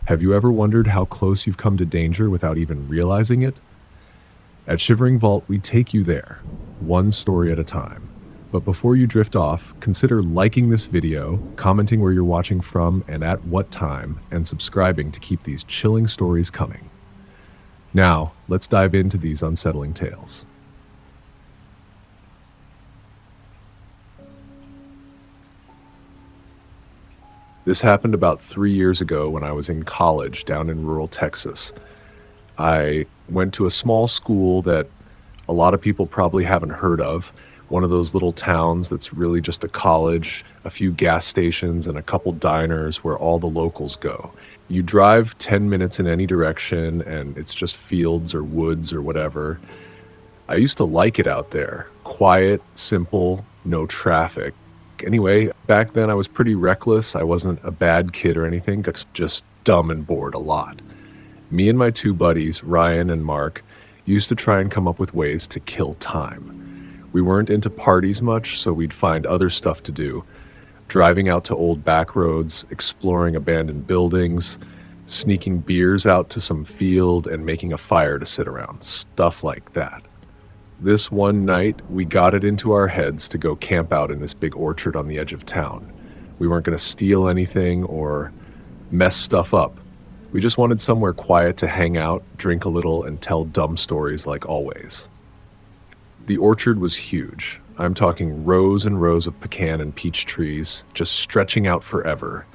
Have you ever wondered how close you've come to danger without even realizing it? At Shivering Vault, we take you there, one story at a time. But before you drift off, consider liking this video, commenting where you're watching from and at what time, and subscribing to keep these chilling stories coming. Now, let's dive into these unsettling tales. This happened about 3 years ago when I was in college down in rural Texas. I went to a small school that a lot of people probably haven't heard of, one of those little towns that's really just a college, a few gas stations, and a couple diners where all the locals go. You drive 10 minutes in any direction, and it's just fields or woods or whatever. I used to like it out there. Quiet, simple, no traffic. Anyway, back then I was pretty reckless. I wasn't a bad kid or anything, just dumb and bored a lot. Me and my two buddies, Ryan and Mark, used to try and come up with ways to kill time. We weren't into parties much, so we'd find other stuff to do. Driving out to old back roads, exploring abandoned buildings, sneaking beers out to some field and making a fire to sit around. Stuff like that. This one night, we got it into our heads to go camp out in this big orchard on the edge of town. We weren't going to steal anything or mess stuff up. We just wanted somewhere quiet to hang out, drink a little, and tell dumb stories like always. The orchard was huge. I'm talking rows and rows of pecan and peach trees, just stretching out forever.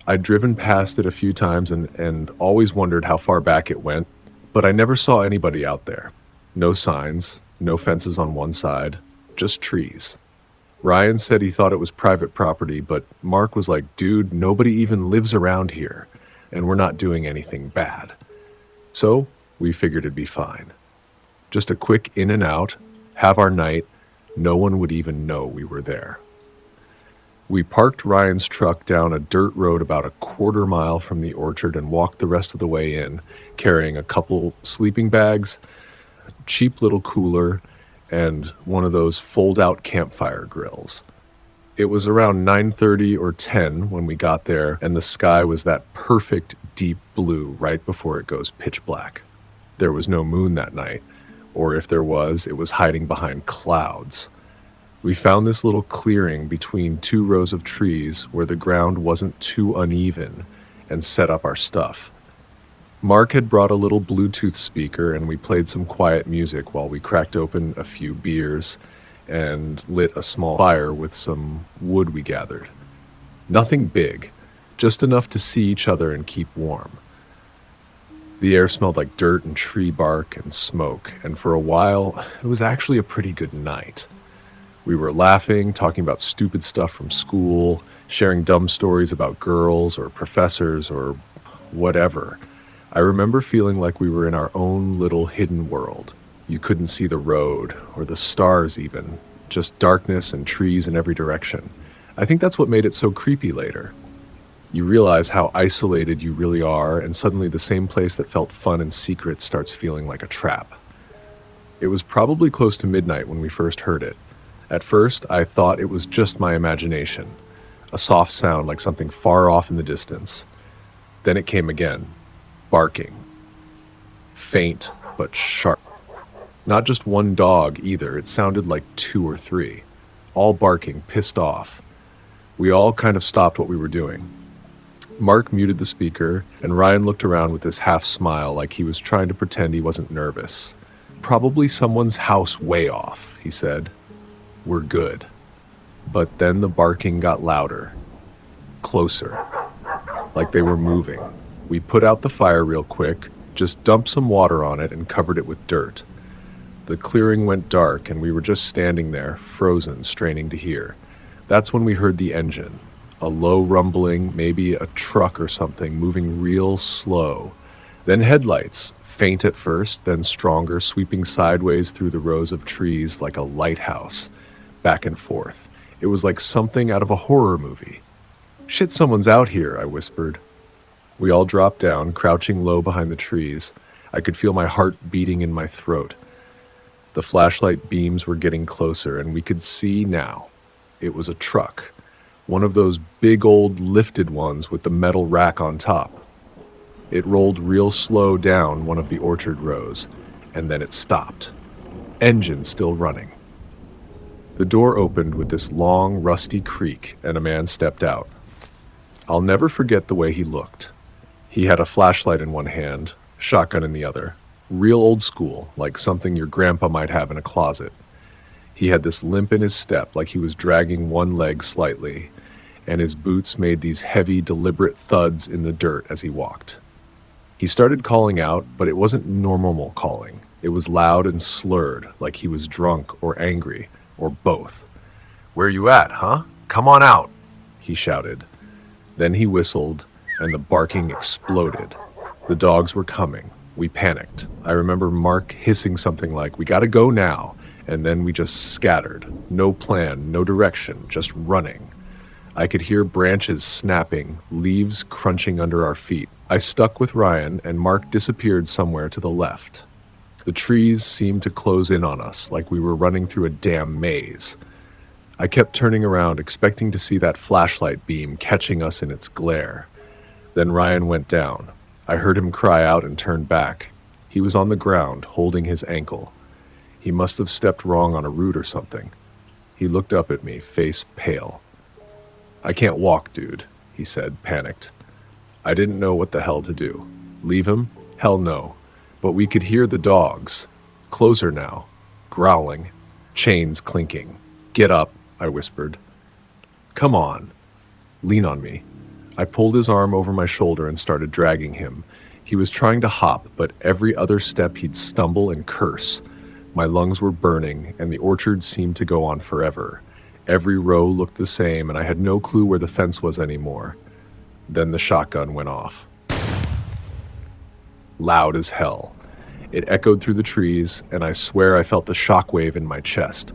I'd driven past it a few times and always wondered how far back it went, but I never saw anybody out there. No signs, no fences on one side, just trees. Ryan said he thought it was private property, but Mark was like, dude, nobody even lives around here, and we're not doing anything bad. So we figured it'd be fine. Just a quick in and out, have our night, no one would even know we were there. We parked Ryan's truck down a dirt road about a quarter mile from the orchard and walked the rest of the way in, carrying a couple sleeping bags, cheap little cooler, and one of those fold-out campfire grills. It was around 9:30 or 10 when we got there, and the sky was that perfect deep blue right before it goes pitch black. There was no moon that night, or if there was, it was hiding behind clouds. We found this little clearing between two rows of trees where the ground wasn't too uneven and set up our stuff. Mark had brought a little Bluetooth speaker and we played some quiet music while we cracked open a few beers and lit a small fire with some wood we gathered. Nothing big, just enough to see each other and keep warm. The air smelled like dirt and tree bark and smoke, and for a while, it was actually a pretty good night. We were laughing, talking about stupid stuff from school, sharing dumb stories about girls or professors or whatever. I remember feeling like we were in our own little hidden world. You couldn't see the road, or the stars even, just darkness and trees in every direction. I think that's what made it so creepy later. You realize how isolated you really are, and suddenly the same place that felt fun and secret starts feeling like a trap. It was probably close to midnight when we first heard it. At first, I thought it was just my imagination, a soft sound like something far off in the distance. Then it came again. Barking. Faint, but sharp. Not just one dog either, it sounded like 2 or 3. All barking, pissed off. We all kind of stopped what we were doing. Mark muted the speaker, and Ryan looked around with this half smile like he was trying to pretend he wasn't nervous. Probably someone's house way off, he said. We're good. But then the barking got louder. Closer. Like they were moving. We put out the fire real quick, just dumped some water on it and covered it with dirt. The clearing went dark and we were just standing there, frozen, straining to hear. That's when we heard the engine. A low rumbling, maybe a truck or something, moving real slow. Then headlights, faint at first, then stronger, sweeping sideways through the rows of trees like a lighthouse, back and forth. It was like something out of a horror movie. "Shit, someone's out here," I whispered. We all dropped down, crouching low behind the trees. I could feel my heart beating in my throat. The flashlight beams were getting closer, and we could see now. It was a truck. One of those big old lifted ones with the metal rack on top. It rolled real slow down one of the orchard rows, and then it stopped. Engine still running. The door opened with this long, rusty creak, and a man stepped out. I'll never forget the way he looked. He had a flashlight in one hand, shotgun in the other. Real old school, like something your grandpa might have in a closet. He had this limp in his step, like he was dragging one leg slightly, and his boots made these heavy, deliberate thuds in the dirt as he walked. He started calling out, but it wasn't normal calling. It was loud and slurred, like he was drunk or angry, or both. "Where you at, huh? Come on out," he shouted. Then he whistled, and the barking exploded. The dogs were coming. We panicked. I remember Mark hissing something like, "We gotta go now," and then we just scattered. No plan, no direction, just running. I could hear branches snapping, leaves crunching under our feet. I stuck with Ryan, and Mark disappeared somewhere to the left. The trees seemed to close in on us, like we were running through a damn maze. I kept turning around, expecting to see that flashlight beam catching us in its glare. Then Ryan went down. I heard him cry out and turn back. He was on the ground, holding his ankle. He must have stepped wrong on a root or something. He looked up at me, face pale. "I can't walk, dude," he said, panicked. I didn't know what the hell to do. Leave him? Hell no. But we could hear the dogs. Closer now. Growling. Chains clinking. "Get up," I whispered. "Come on. Lean on me." I pulled his arm over my shoulder and started dragging him. He was trying to hop, but every other step he'd stumble and curse. My lungs were burning, and the orchard seemed to go on forever. Every row looked the same, and I had no clue where the fence was anymore. Then the shotgun went off. Loud as hell. It echoed through the trees, and I swear I felt the shockwave in my chest.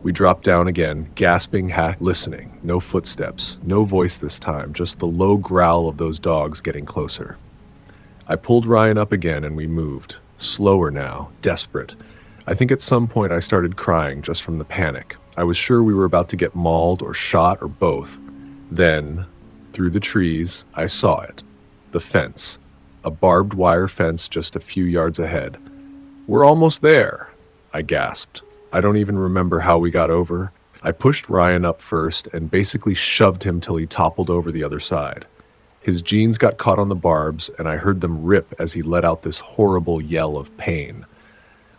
We dropped down again, gasping, listening. No footsteps, no voice this time, just the low growl of those dogs getting closer. I pulled Ryan up again, and we moved. Slower now, desperate. I think at some point I started crying just from the panic. I was sure we were about to get mauled or shot or both. Then, through the trees, I saw it. The fence. A barbed wire fence just a few yards ahead. "We're almost there," I gasped. I don't even remember how we got over. I pushed Ryan up first and basically shoved him till he toppled over the other side. His jeans got caught on the barbs, and I heard them rip as he let out this horrible yell of pain.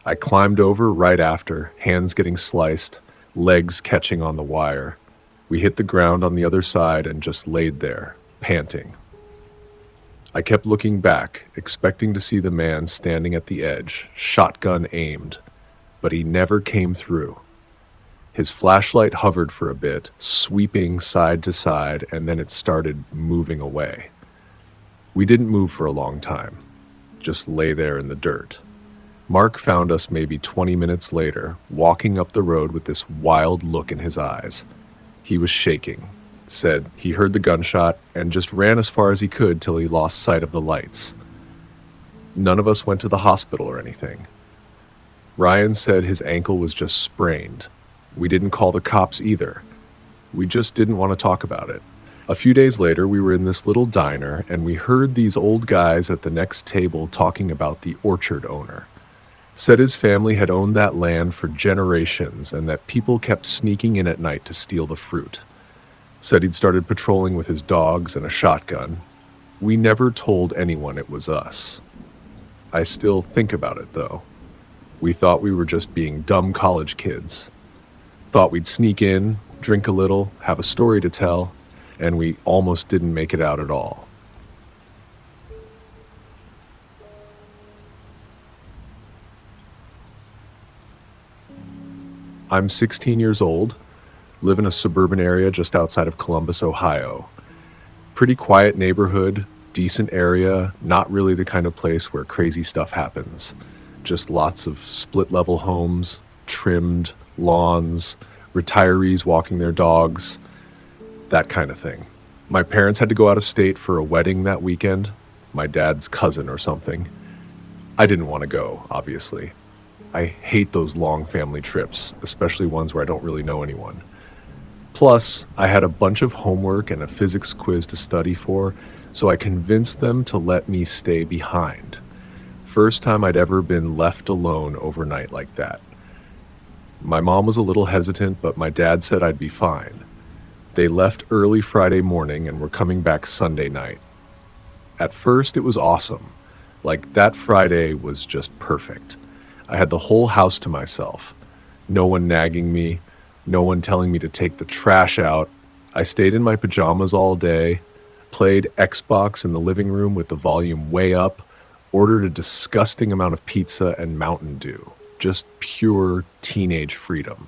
I climbed over right after, hands getting sliced, legs catching on the wire. We hit the ground on the other side and just laid there, panting. I kept looking back, expecting to see the man standing at the edge, shotgun aimed, but he never came through. His flashlight hovered for a bit, sweeping side to side, and then it started moving away. We didn't move for a long time, just lay there in the dirt. Mark found us maybe 20 minutes later, walking up the road with this wild look in his eyes. He was shaking, said he heard the gunshot, and just ran as far as he could till he lost sight of the lights. None of us went to the hospital or anything. Ryan said his ankle was just sprained. We didn't call the cops either. We just didn't want to talk about it. A few days later, we were in this little diner, and we heard these old guys at the next table talking about the orchard owner. Said his family had owned that land for generations and that people kept sneaking in at night to steal the fruit. Said he'd started patrolling with his dogs and a shotgun. We never told anyone it was us. I still think about it, though. We thought we were just being dumb college kids. Thought we'd sneak in, drink a little, have a story to tell, and we almost didn't make it out at all. I'm 16 years old, live in a suburban area just outside of Columbus, Ohio. Pretty quiet neighborhood, decent area, not really the kind of place where crazy stuff happens. Just lots of split-level homes, trimmed lawns, retirees walking their dogs, that kind of thing. My parents had to go out of state for a wedding that weekend, my dad's cousin or something. I didn't want to go, obviously. I hate those long family trips, especially ones where I don't really know anyone. Plus, I had a bunch of homework and a physics quiz to study for, so I convinced them to let me stay behind. First time I'd ever been left alone overnight like that. My mom was a little hesitant, but my dad said I'd be fine. They left early Friday morning and were coming back Sunday night. At first, it was awesome. Like, that Friday was just perfect. I had the whole house to myself. No one nagging me, no one telling me to take the trash out. I stayed in my pajamas all day, played Xbox in the living room with the volume way up, ordered a disgusting amount of pizza and Mountain Dew. Just pure teenage freedom.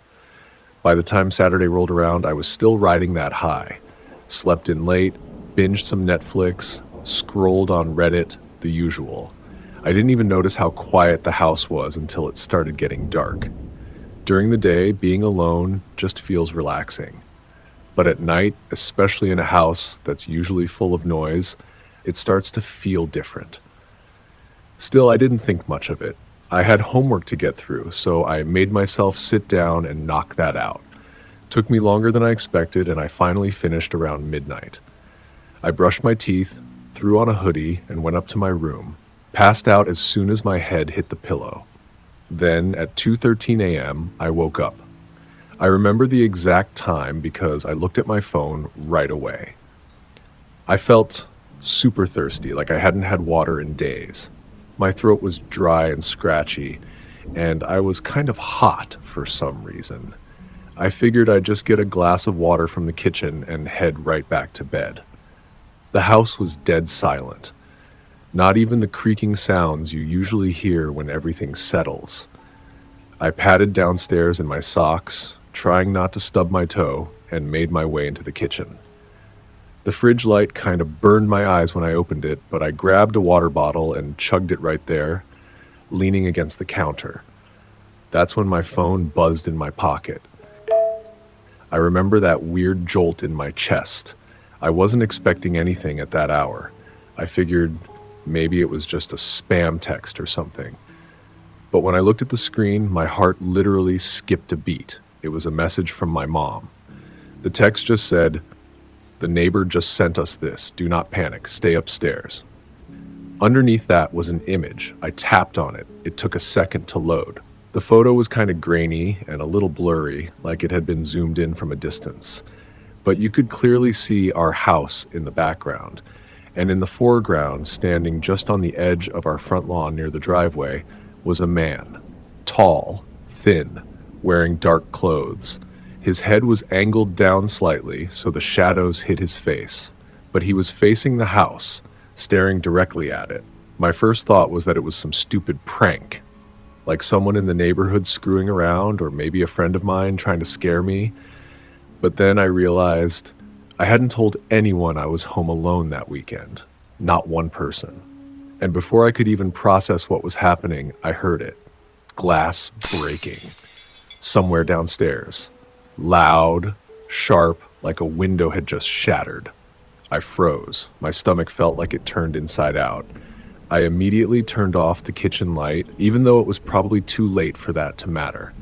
By the time Saturday rolled around, I was still riding that high. Slept in late, binged some Netflix, scrolled on Reddit, the usual. I didn't even notice how quiet the house was until it started getting dark. During the day, being alone just feels relaxing. But at night, especially in a house that's usually full of noise, it starts to feel different. Still, I didn't think much of it. I had homework to get through, so I made myself sit down and knock that out. Took me longer than I expected, and I finally finished around midnight. I brushed my teeth, threw on a hoodie, and went up to my room. Passed out as soon as my head hit the pillow. Then, at 2:13 a.m., I woke up. I remember the exact time because I looked at my phone right away. I felt super thirsty, like I hadn't had water in days. My throat was dry and scratchy, and I was kind of hot for some reason. I figured I'd just get a glass of water from the kitchen and head right back to bed. The house was dead silent. Not even the creaking sounds you usually hear when everything settles. I padded downstairs in my socks, trying not to stub my toe, and made my way into the kitchen. The fridge light kind of burned my eyes when I opened it, but I grabbed a water bottle and chugged it right there, leaning against the counter. That's when my phone buzzed in my pocket. I remember that weird jolt in my chest. I wasn't expecting anything at that hour. I figured maybe it was just a spam text or something. But when I looked at the screen, my heart literally skipped a beat. It was a message from my mom. The text just said, "The neighbor just sent us this. Do not panic. Stay upstairs." Underneath that was an image. I tapped on it. It took a second to load. The photo was kind of grainy and a little blurry, like it had been zoomed in from a distance. But you could clearly see our house in the background. And in the foreground, standing just on the edge of our front lawn near the driveway, was a man. Tall, thin, wearing dark clothes. His head was angled down slightly, so the shadows hid his face. But he was facing the house, staring directly at it. My first thought was that it was some stupid prank, like someone in the neighborhood screwing around, or maybe a friend of mine trying to scare me. But then I realized I hadn't told anyone I was home alone that weekend. Not one person. And before I could even process what was happening, I heard it. Glass breaking. Somewhere downstairs. Loud, sharp, like a window had just shattered. I froze. My stomach felt like it turned inside out. I immediately turned off the kitchen light, even though it was probably too late for that to matter.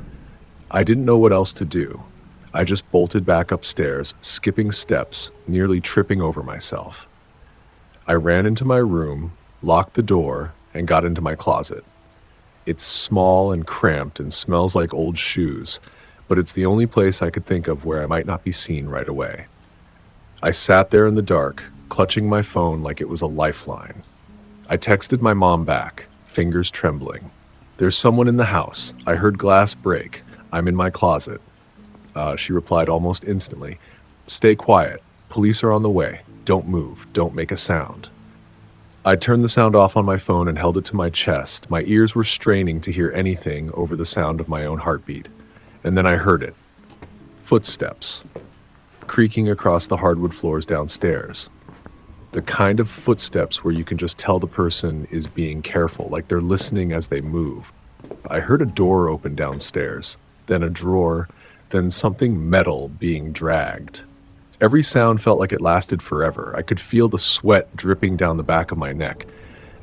I didn't know what else to do. I just bolted back upstairs, skipping steps, nearly tripping over myself. I ran into my room, locked the door, and got into my closet. It's small and cramped and smells like old shoes, but it's the only place I could think of where I might not be seen right away. I sat there in the dark, clutching my phone like it was a lifeline. I texted my mom back, fingers trembling. "There's someone in the house. I heard glass break. I'm in my closet." She replied almost instantly, "Stay quiet. Police are on the way. Don't move. Don't make a sound." I turned the sound off on my phone and held it to my chest. My ears were straining to hear anything over the sound of my own heartbeat. And then I heard it. Footsteps. Creaking across the hardwood floors downstairs. The kind of footsteps where you can just tell the person is being careful, like they're listening as they move. I heard a door open downstairs, then a drawer, then something metal being dragged. Every sound felt like it lasted forever. I could feel the sweat dripping down the back of my neck.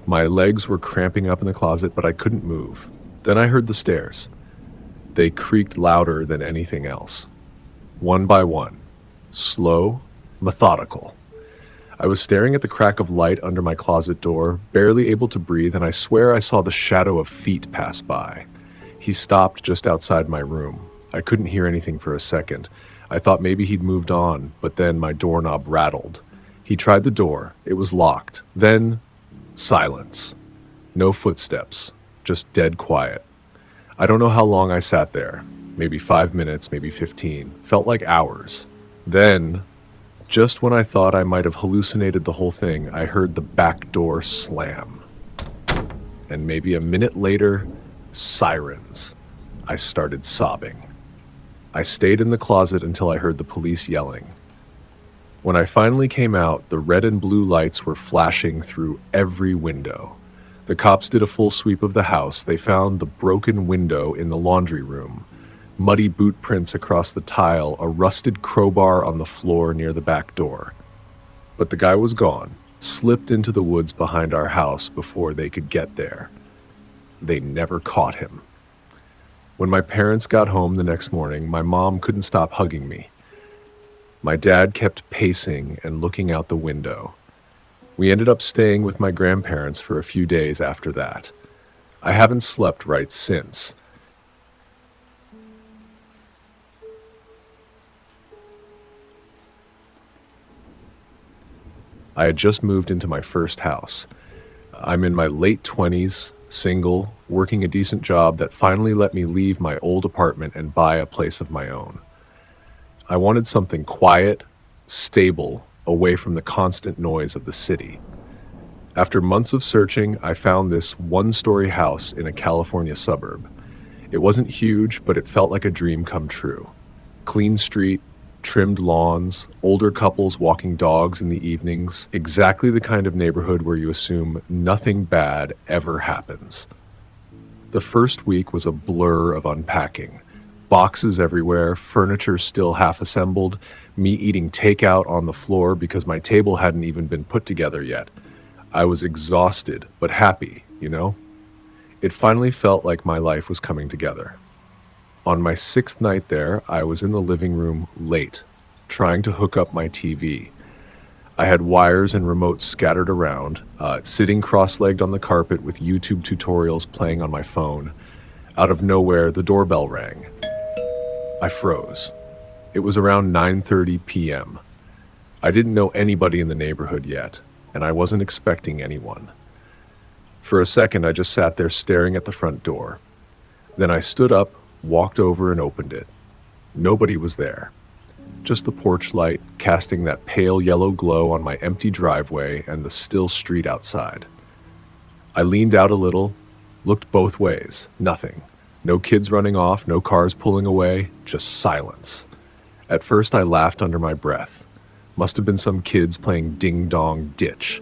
My legs were cramping up in the closet, but I couldn't move. Then I heard the stairs. They creaked louder than anything else. One by one. Slow, methodical. I was staring at the crack of light under my closet door, barely able to breathe, and I swear I saw the shadow of feet pass by. He stopped just outside my room. I couldn't hear anything for a second. I thought maybe he'd moved on, but then my doorknob rattled. He tried the door. It was locked. Then, silence. No footsteps. Just dead quiet. I don't know how long I sat there. Maybe 5 minutes, maybe 15. Felt like hours. Then, just when I thought I might have hallucinated the whole thing, I heard the back door slam. And maybe a minute later, sirens. I started sobbing. I stayed in the closet until I heard the police yelling. When I finally came out, the red and blue lights were flashing through every window. The cops did a full sweep of the house. They found the broken window in the laundry room, muddy boot prints across the tile, a rusted crowbar on the floor near the back door. But the guy was gone, slipped into the woods behind our house before they could get there. They never caught him. When my parents got home the next morning, my mom couldn't stop hugging me. My dad kept pacing and looking out the window. We ended up staying with my grandparents for a few days after that. I haven't slept right since. I had just moved into my first house. I'm in my late 20s, single, working a decent job that finally let me leave my old apartment and buy a place of my own. I wanted something quiet, stable, away from the constant noise of the city. After months of searching, I found this one-story house in a California suburb. It wasn't huge, but it felt like a dream come true. Clean street, trimmed lawns, older couples walking dogs in the evenings, exactly the kind of neighborhood where you assume nothing bad ever happens. The first week was a blur of unpacking. Boxes everywhere, furniture still half assembled, me eating takeout on the floor because my table hadn't even been put together yet. I was exhausted, but happy, you know? It finally felt like my life was coming together. On my 6th night there, I was in the living room late, trying to hook up my TV. I had wires and remotes scattered around, sitting cross-legged on the carpet with YouTube tutorials playing on my phone. Out of nowhere, the doorbell rang. I froze. It was around 9:30 p.m. I didn't know anybody in the neighborhood yet, and I wasn't expecting anyone. For a second, I just sat there staring at the front door. Then I stood up, walked over, and opened it. Nobody was there. Just the porch light casting that pale yellow glow on my empty driveway and the still street outside. I leaned out a little, looked both ways. Nothing. No kids running off, no cars pulling away, just silence. At first, I laughed under my breath. Must have been some kids playing ding-dong ditch.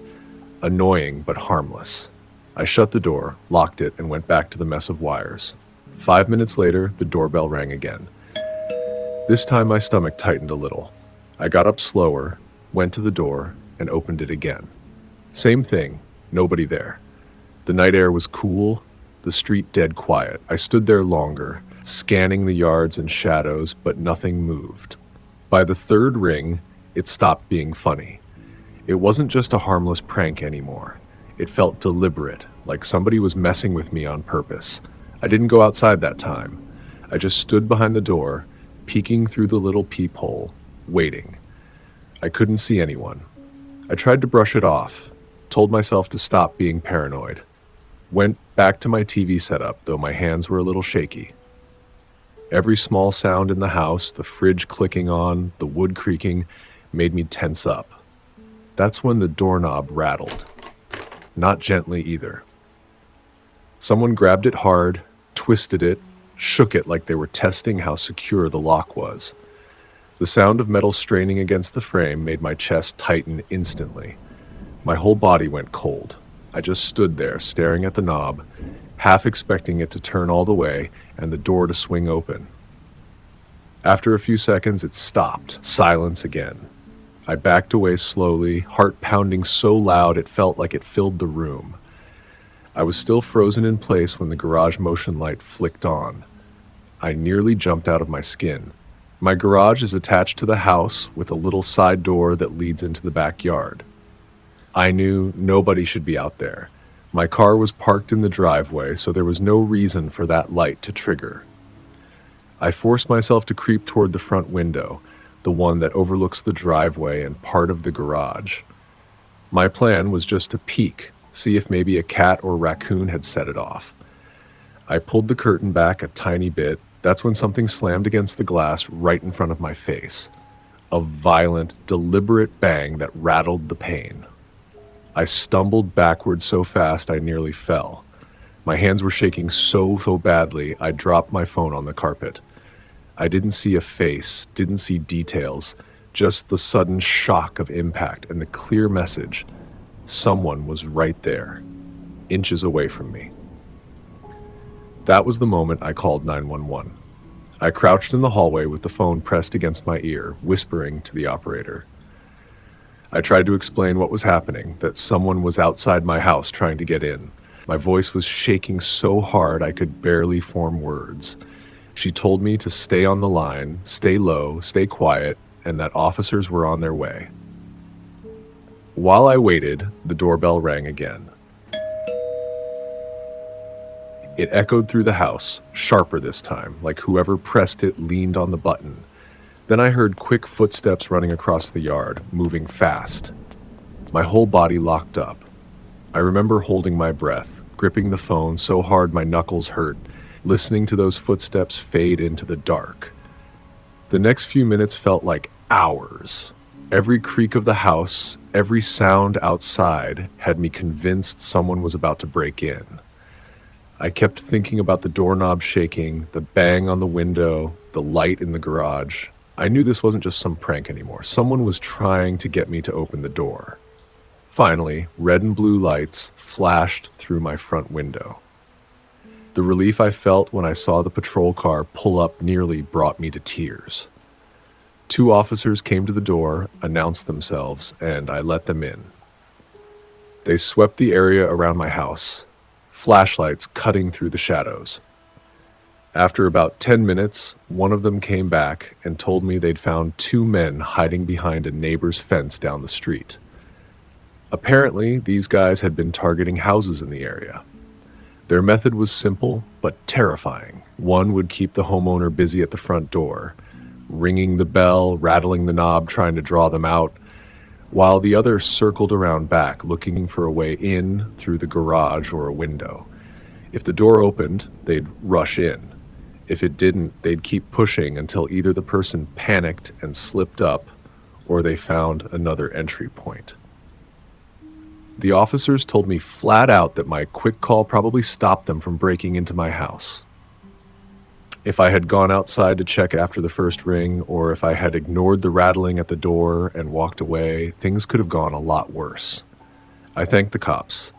Annoying, but harmless. I shut the door, locked it, and went back to the mess of wires. 5 minutes later, the doorbell rang again. This time my stomach tightened a little. I got up slower, went to the door, and opened it again. Same thing, nobody there. The night air was cool, the street dead quiet. I stood there longer, scanning the yards and shadows, but nothing moved. By the 3rd ring, it stopped being funny. It wasn't just a harmless prank anymore. It felt deliberate, like somebody was messing with me on purpose. I didn't go outside that time. I just stood behind the door, peeking through the little peephole, waiting. I couldn't see anyone. I tried to brush it off, told myself to stop being paranoid. Went back to my TV setup, though my hands were a little shaky. Every small sound in the house, the fridge clicking on, the wood creaking, made me tense up. That's when the doorknob rattled. Not gently either. Someone grabbed it hard, twisted it, shook it like they were testing how secure the lock was. The sound of metal straining against the frame made my chest tighten instantly. My whole body went cold. I just stood there, staring at the knob, half expecting it to turn all the way and the door to swing open. After a few seconds, it stopped. Silence again. I backed away slowly, heart pounding so loud it felt like it filled the room. I was still frozen in place when the garage motion light flicked on. I nearly jumped out of my skin. My garage is attached to the house with a little side door that leads into the backyard. I knew nobody should be out there. My car was parked in the driveway, so there was no reason for that light to trigger. I forced myself to creep toward the front window, the one that overlooks the driveway and part of the garage. My plan was just to peek, see if maybe a cat or raccoon had set it off. I pulled the curtain back a tiny bit. That's when something slammed against the glass right in front of my face. A violent, deliberate bang that rattled the pane. I stumbled backward so fast I nearly fell. My hands were shaking so badly I dropped my phone on the carpet. I didn't see a face, didn't see details, just the sudden shock of impact and the clear message. Someone was right there, inches away from me. That was the moment I called 911. I crouched in the hallway with the phone pressed against my ear, whispering to the operator. I tried to explain what was happening, that someone was outside my house trying to get in. My voice was shaking so hard I could barely form words. She told me to stay on the line, stay low, stay quiet, and that officers were on their way. While I waited, the doorbell rang again. It echoed through the house, sharper this time, like whoever pressed it leaned on the button. Then I heard quick footsteps running across the yard, moving fast. My whole body locked up. I remember holding my breath, gripping the phone so hard my knuckles hurt, listening to those footsteps fade into the dark. The next few minutes felt like hours. Every creak of the house, every sound outside had me convinced someone was about to break in. I kept thinking about the doorknob shaking, the bang on the window, the light in the garage. I knew this wasn't just some prank anymore. Someone was trying to get me to open the door. Finally, red and blue lights flashed through my front window. The relief I felt when I saw the patrol car pull up nearly brought me to tears. 2 officers came to the door, announced themselves, and I let them in. They swept the area around my house, flashlights cutting through the shadows. After about 10 minutes, one of them came back and told me they'd found 2 men hiding behind a neighbor's fence down the street. Apparently, these guys had been targeting houses in the area. Their method was simple but terrifying. One would keep the homeowner busy at the front door, ringing the bell, rattling the knob, trying to draw them out, while the other circled around back, looking for a way in through the garage or a window. If the door opened, they'd rush in. If it didn't, they'd keep pushing until either the person panicked and slipped up, or they found another entry point. The officers told me flat out that my quick call probably stopped them from breaking into my house. If I had gone outside to check after the first ring, or if I had ignored the rattling at the door and walked away, things could have gone a lot worse. I thanked the cops,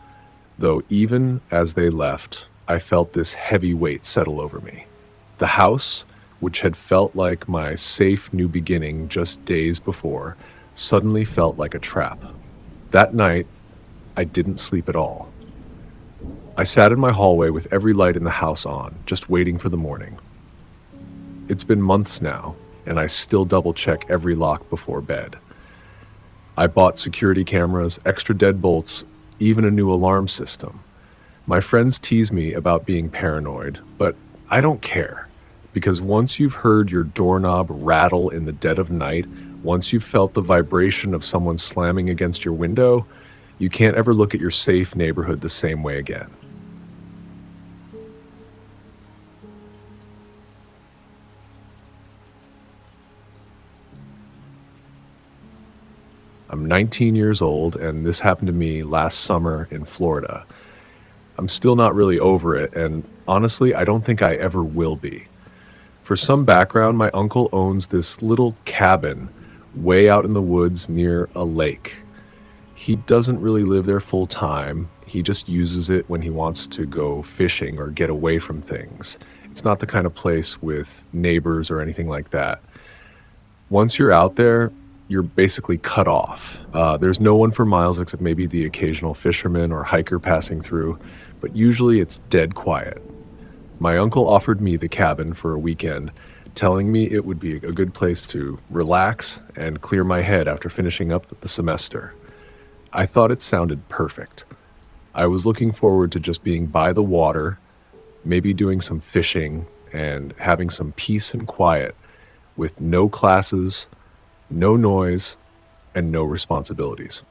though even as they left, I felt this heavy weight settle over me. The house, which had felt like my safe new beginning just days before, suddenly felt like a trap. That night, I didn't sleep at all. I sat in my hallway with every light in the house on, just waiting for the morning. It's been months now, and I still double-check every lock before bed. I bought security cameras, extra deadbolts, even a new alarm system. My friends tease me about being paranoid, but I don't care, because once you've heard your doorknob rattle in the dead of night, once you've felt the vibration of someone slamming against your window, you can't ever look at your safe neighborhood the same way again. I'm 19 years old, and this happened to me last summer in Florida. I'm still not really over it, and honestly, I don't think I ever will be. For some background, my uncle owns this little cabin way out in the woods near a lake. He doesn't really live there full time. He just uses it when he wants to go fishing or get away from things. It's not the kind of place with neighbors or anything like that. Once you're out there, you're basically cut off. There's no one for miles except maybe the occasional fisherman or hiker passing through, but usually it's dead quiet. My uncle offered me the cabin for a weekend, telling me it would be a good place to relax and clear my head after finishing up the semester. I thought it sounded perfect. I was looking forward to just being by the water, maybe doing some fishing, and having some peace and quiet with no classes, no noise, and no responsibilities.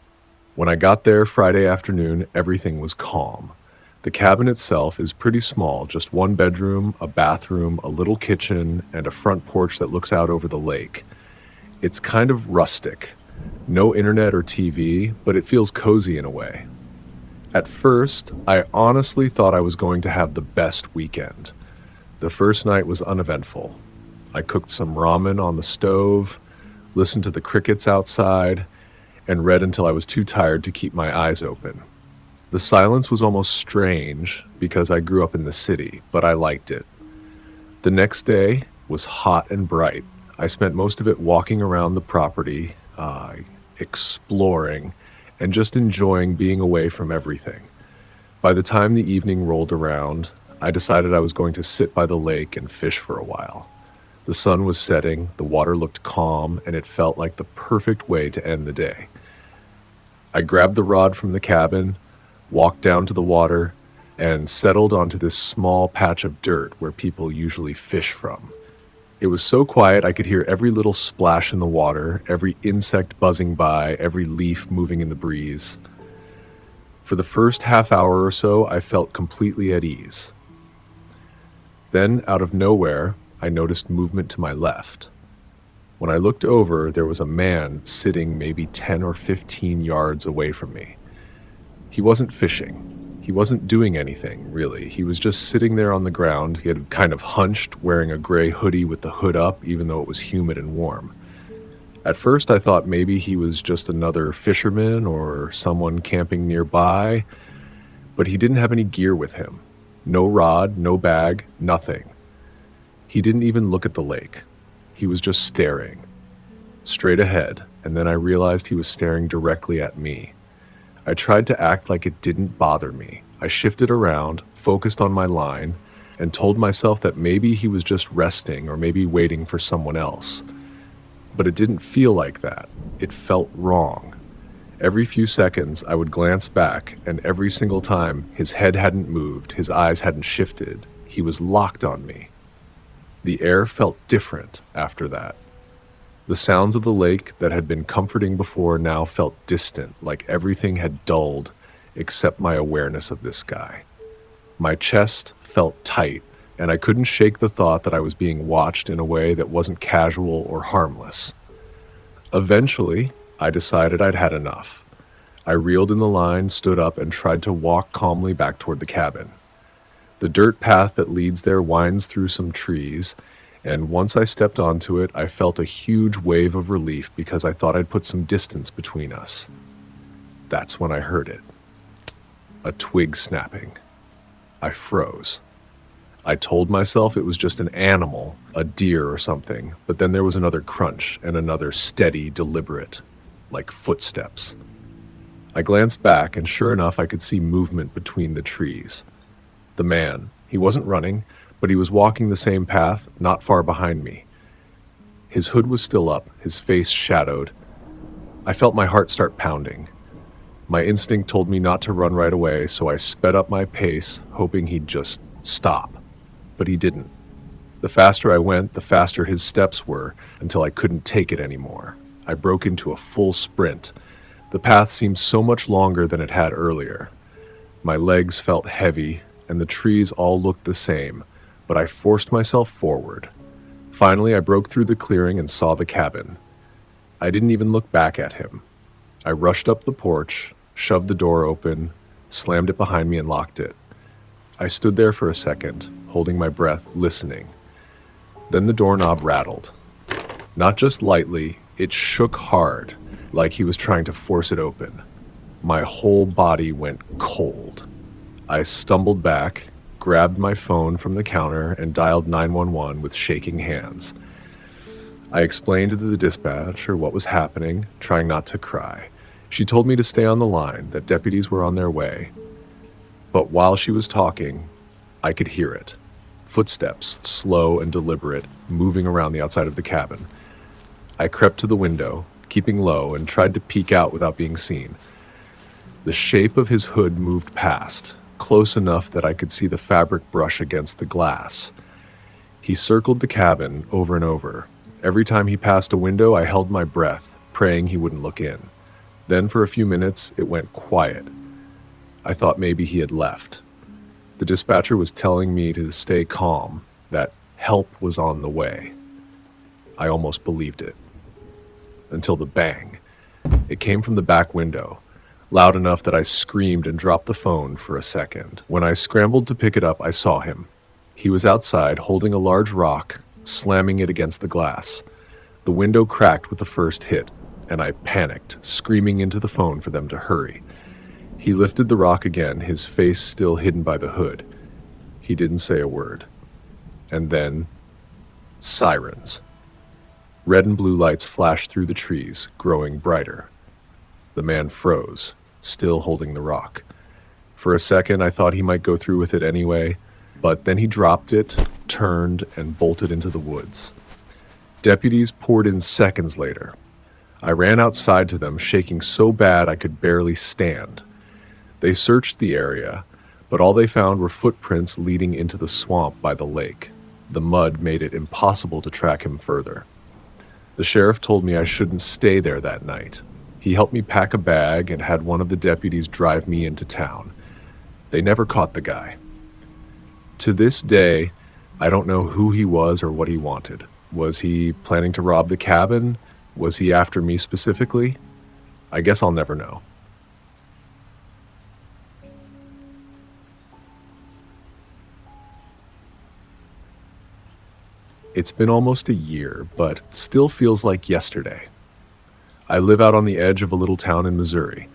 When I got there Friday afternoon, everything was calm. The cabin itself is pretty small, just one bedroom, a bathroom, a little kitchen, and a front porch that looks out over the lake. It's kind of rustic. No internet or TV, but it feels cozy in a way. At first, I honestly thought I was going to have the best weekend. The first night was uneventful. I cooked some ramen on the stove, listened to the crickets outside, and read until I was too tired to keep my eyes open. The silence was almost strange because I grew up in the city, but I liked it. The next day was hot and bright. I spent most of it walking around the property, exploring, and just enjoying being away from everything. By the time the evening rolled around, I decided I was going to sit by the lake and fish for a while. The sun was setting, the water looked calm, and it felt like the perfect way to end the day. I grabbed the rod from the cabin, walked down to the water, and settled onto this small patch of dirt where people usually fish from. It was so quiet I could hear every little splash in the water, every insect buzzing by, every leaf moving in the breeze. For the first half hour or so, I felt completely at ease. Then, out of nowhere, I noticed movement to my left. When I looked over, there was a man sitting maybe 10 or 15 yards away from me. He wasn't fishing. He wasn't doing anything, really. He was just sitting there on the ground. He had kind of hunched, wearing a gray hoodie with the hood up, even though it was humid and warm. At first, I thought maybe he was just another fisherman or someone camping nearby, but he didn't have any gear with him. No rod, no bag, nothing. He didn't even look at the lake. He was just staring, straight ahead, and then I realized he was staring directly at me. I tried to act like it didn't bother me. I shifted around, focused on my line, and told myself that maybe he was just resting or maybe waiting for someone else. But it didn't feel like that. It felt wrong. Every few seconds, I would glance back, and every single time, his head hadn't moved, his eyes hadn't shifted. He was locked on me. The air felt different after that. The sounds of the lake that had been comforting before now felt distant, like everything had dulled except my awareness of this guy. My chest felt tight, and I couldn't shake the thought that I was being watched in a way that wasn't casual or harmless. Eventually, I decided I'd had enough. I reeled in the line, stood up, and tried to walk calmly back toward the cabin. The dirt path that leads there winds through some trees, and once I stepped onto it, I felt a huge wave of relief because I thought I'd put some distance between us. That's when I heard it. A twig snapping. I froze. I told myself it was just an animal, a deer or something, but then there was another crunch and another steady, deliberate, like footsteps. I glanced back, and sure enough, I could see movement between the trees. The man, he wasn't running, but he was walking the same path, not far behind me. His hood was still up, his face shadowed. I felt my heart start pounding. My instinct told me not to run right away, so I sped up my pace, hoping he'd just stop. But he didn't. The faster I went, the faster his steps were, until I couldn't take it anymore. I broke into a full sprint. The path seemed so much longer than it had earlier. My legs felt heavy, and the trees all looked the same, but I forced myself forward. Finally, I broke through the clearing and saw the cabin. I didn't even look back at him. I rushed up the porch, shoved the door open, slammed it behind me, and locked it. I stood there for a second, holding my breath, listening. Then the doorknob rattled. Not just lightly, it shook hard, like he was trying to force it open. My whole body went cold. I stumbled back, grabbed my phone from the counter, and dialed 911 with shaking hands. I explained to the dispatcher what was happening, trying not to cry. She told me to stay on the line, that deputies were on their way. But while she was talking, I could hear it. Footsteps, slow and deliberate, moving around the outside of the cabin. I crept to the window, keeping low, and tried to peek out without being seen. The shape of his hood moved past, close enough that I could see the fabric brush against the glass. He circled the cabin over and over. Every time he passed a window, I held my breath, praying he wouldn't look in. Then for a few minutes, it went quiet. I thought maybe he had left. The dispatcher was telling me to stay calm, that help was on the way. I almost believed it. Until the bang. It came from the back window, loud enough that I screamed and dropped the phone for a second. When I scrambled to pick it up, I saw him. He was outside, holding a large rock, slamming it against the glass. The window cracked with the first hit, and I panicked, screaming into the phone for them to hurry. He lifted the rock again, his face still hidden by the hood. He didn't say a word. And then, sirens. Red and blue lights flashed through the trees, growing brighter. The man froze, still holding the rock. For a second, I thought he might go through with it anyway, but then he dropped it, turned, and bolted into the woods. Deputies poured in seconds later. I ran outside to them, shaking so bad I could barely stand. They searched the area, but all they found were footprints leading into the swamp by the lake. The mud made it impossible to track him further. The sheriff told me I shouldn't stay there that night. He helped me pack a bag and had one of the deputies drive me into town. They never caught the guy. To this day, I don't know who he was or what he wanted. Was he planning to rob the cabin? Was he after me specifically? I guess I'll never know. It's been almost a year, but it still feels like yesterday. I live out on the edge of a little town in Missouri.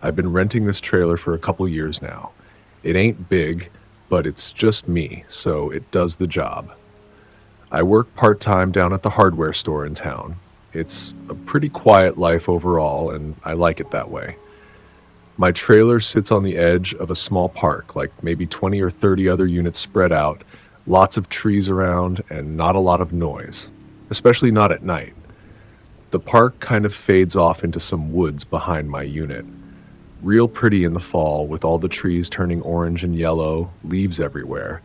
I've been renting this trailer for a couple years now. It ain't big, but it's just me, so it does the job. I work part-time down at the hardware store in town. It's a pretty quiet life overall, and I like it that way. My trailer sits on the edge of a small park, like maybe 20 or 30 other units spread out, lots of trees around, and not a lot of noise, especially not at night. The park kind of fades off into some woods behind my unit. Real pretty in the fall, with all the trees turning orange and yellow, leaves everywhere.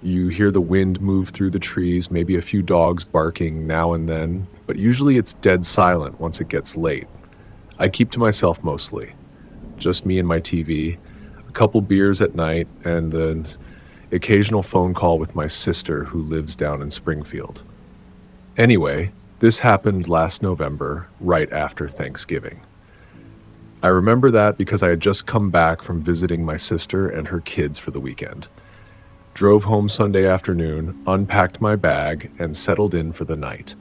You hear the wind move through the trees, maybe a few dogs barking now and then, but usually it's dead silent once it gets late. I keep to myself mostly. Just me and my TV, a couple beers at night, and an occasional phone call with my sister who lives down in Springfield. Anyway, this happened last November, right after Thanksgiving. I remember that because I had just come back from visiting my sister and her kids for the weekend. Drove home Sunday afternoon, unpacked my bag, and settled in for the night.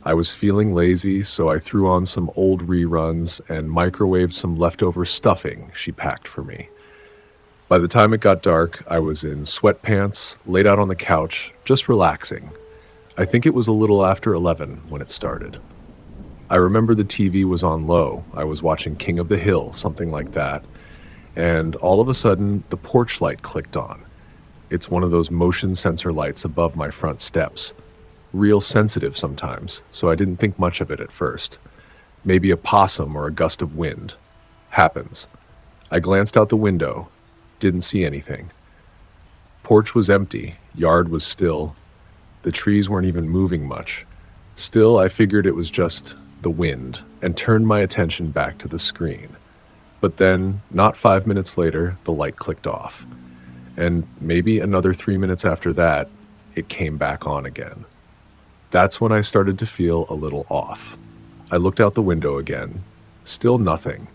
I was feeling lazy, so I threw on some old reruns and microwaved some leftover stuffing she packed for me. By the time it got dark, I was in sweatpants, laid out on the couch, just relaxing. I think it was a little after 11 when it started. I remember the TV was on low. I was watching King of the Hill, something like that. And all of a sudden, the porch light clicked on. It's one of those motion sensor lights above my front steps. Real sensitive sometimes, so I didn't think much of it at first. Maybe a possum or a gust of wind. Happens. I glanced out the window. Didn't see anything. Porch was empty. Yard was still. The trees weren't even moving much. Still, I figured it was just the wind and turned my attention back to the screen. But then, not 5 minutes later, the light clicked off. And maybe another 3 minutes after that, it came back on again. That's when I started to feel a little off. I looked out the window again. Still nothing.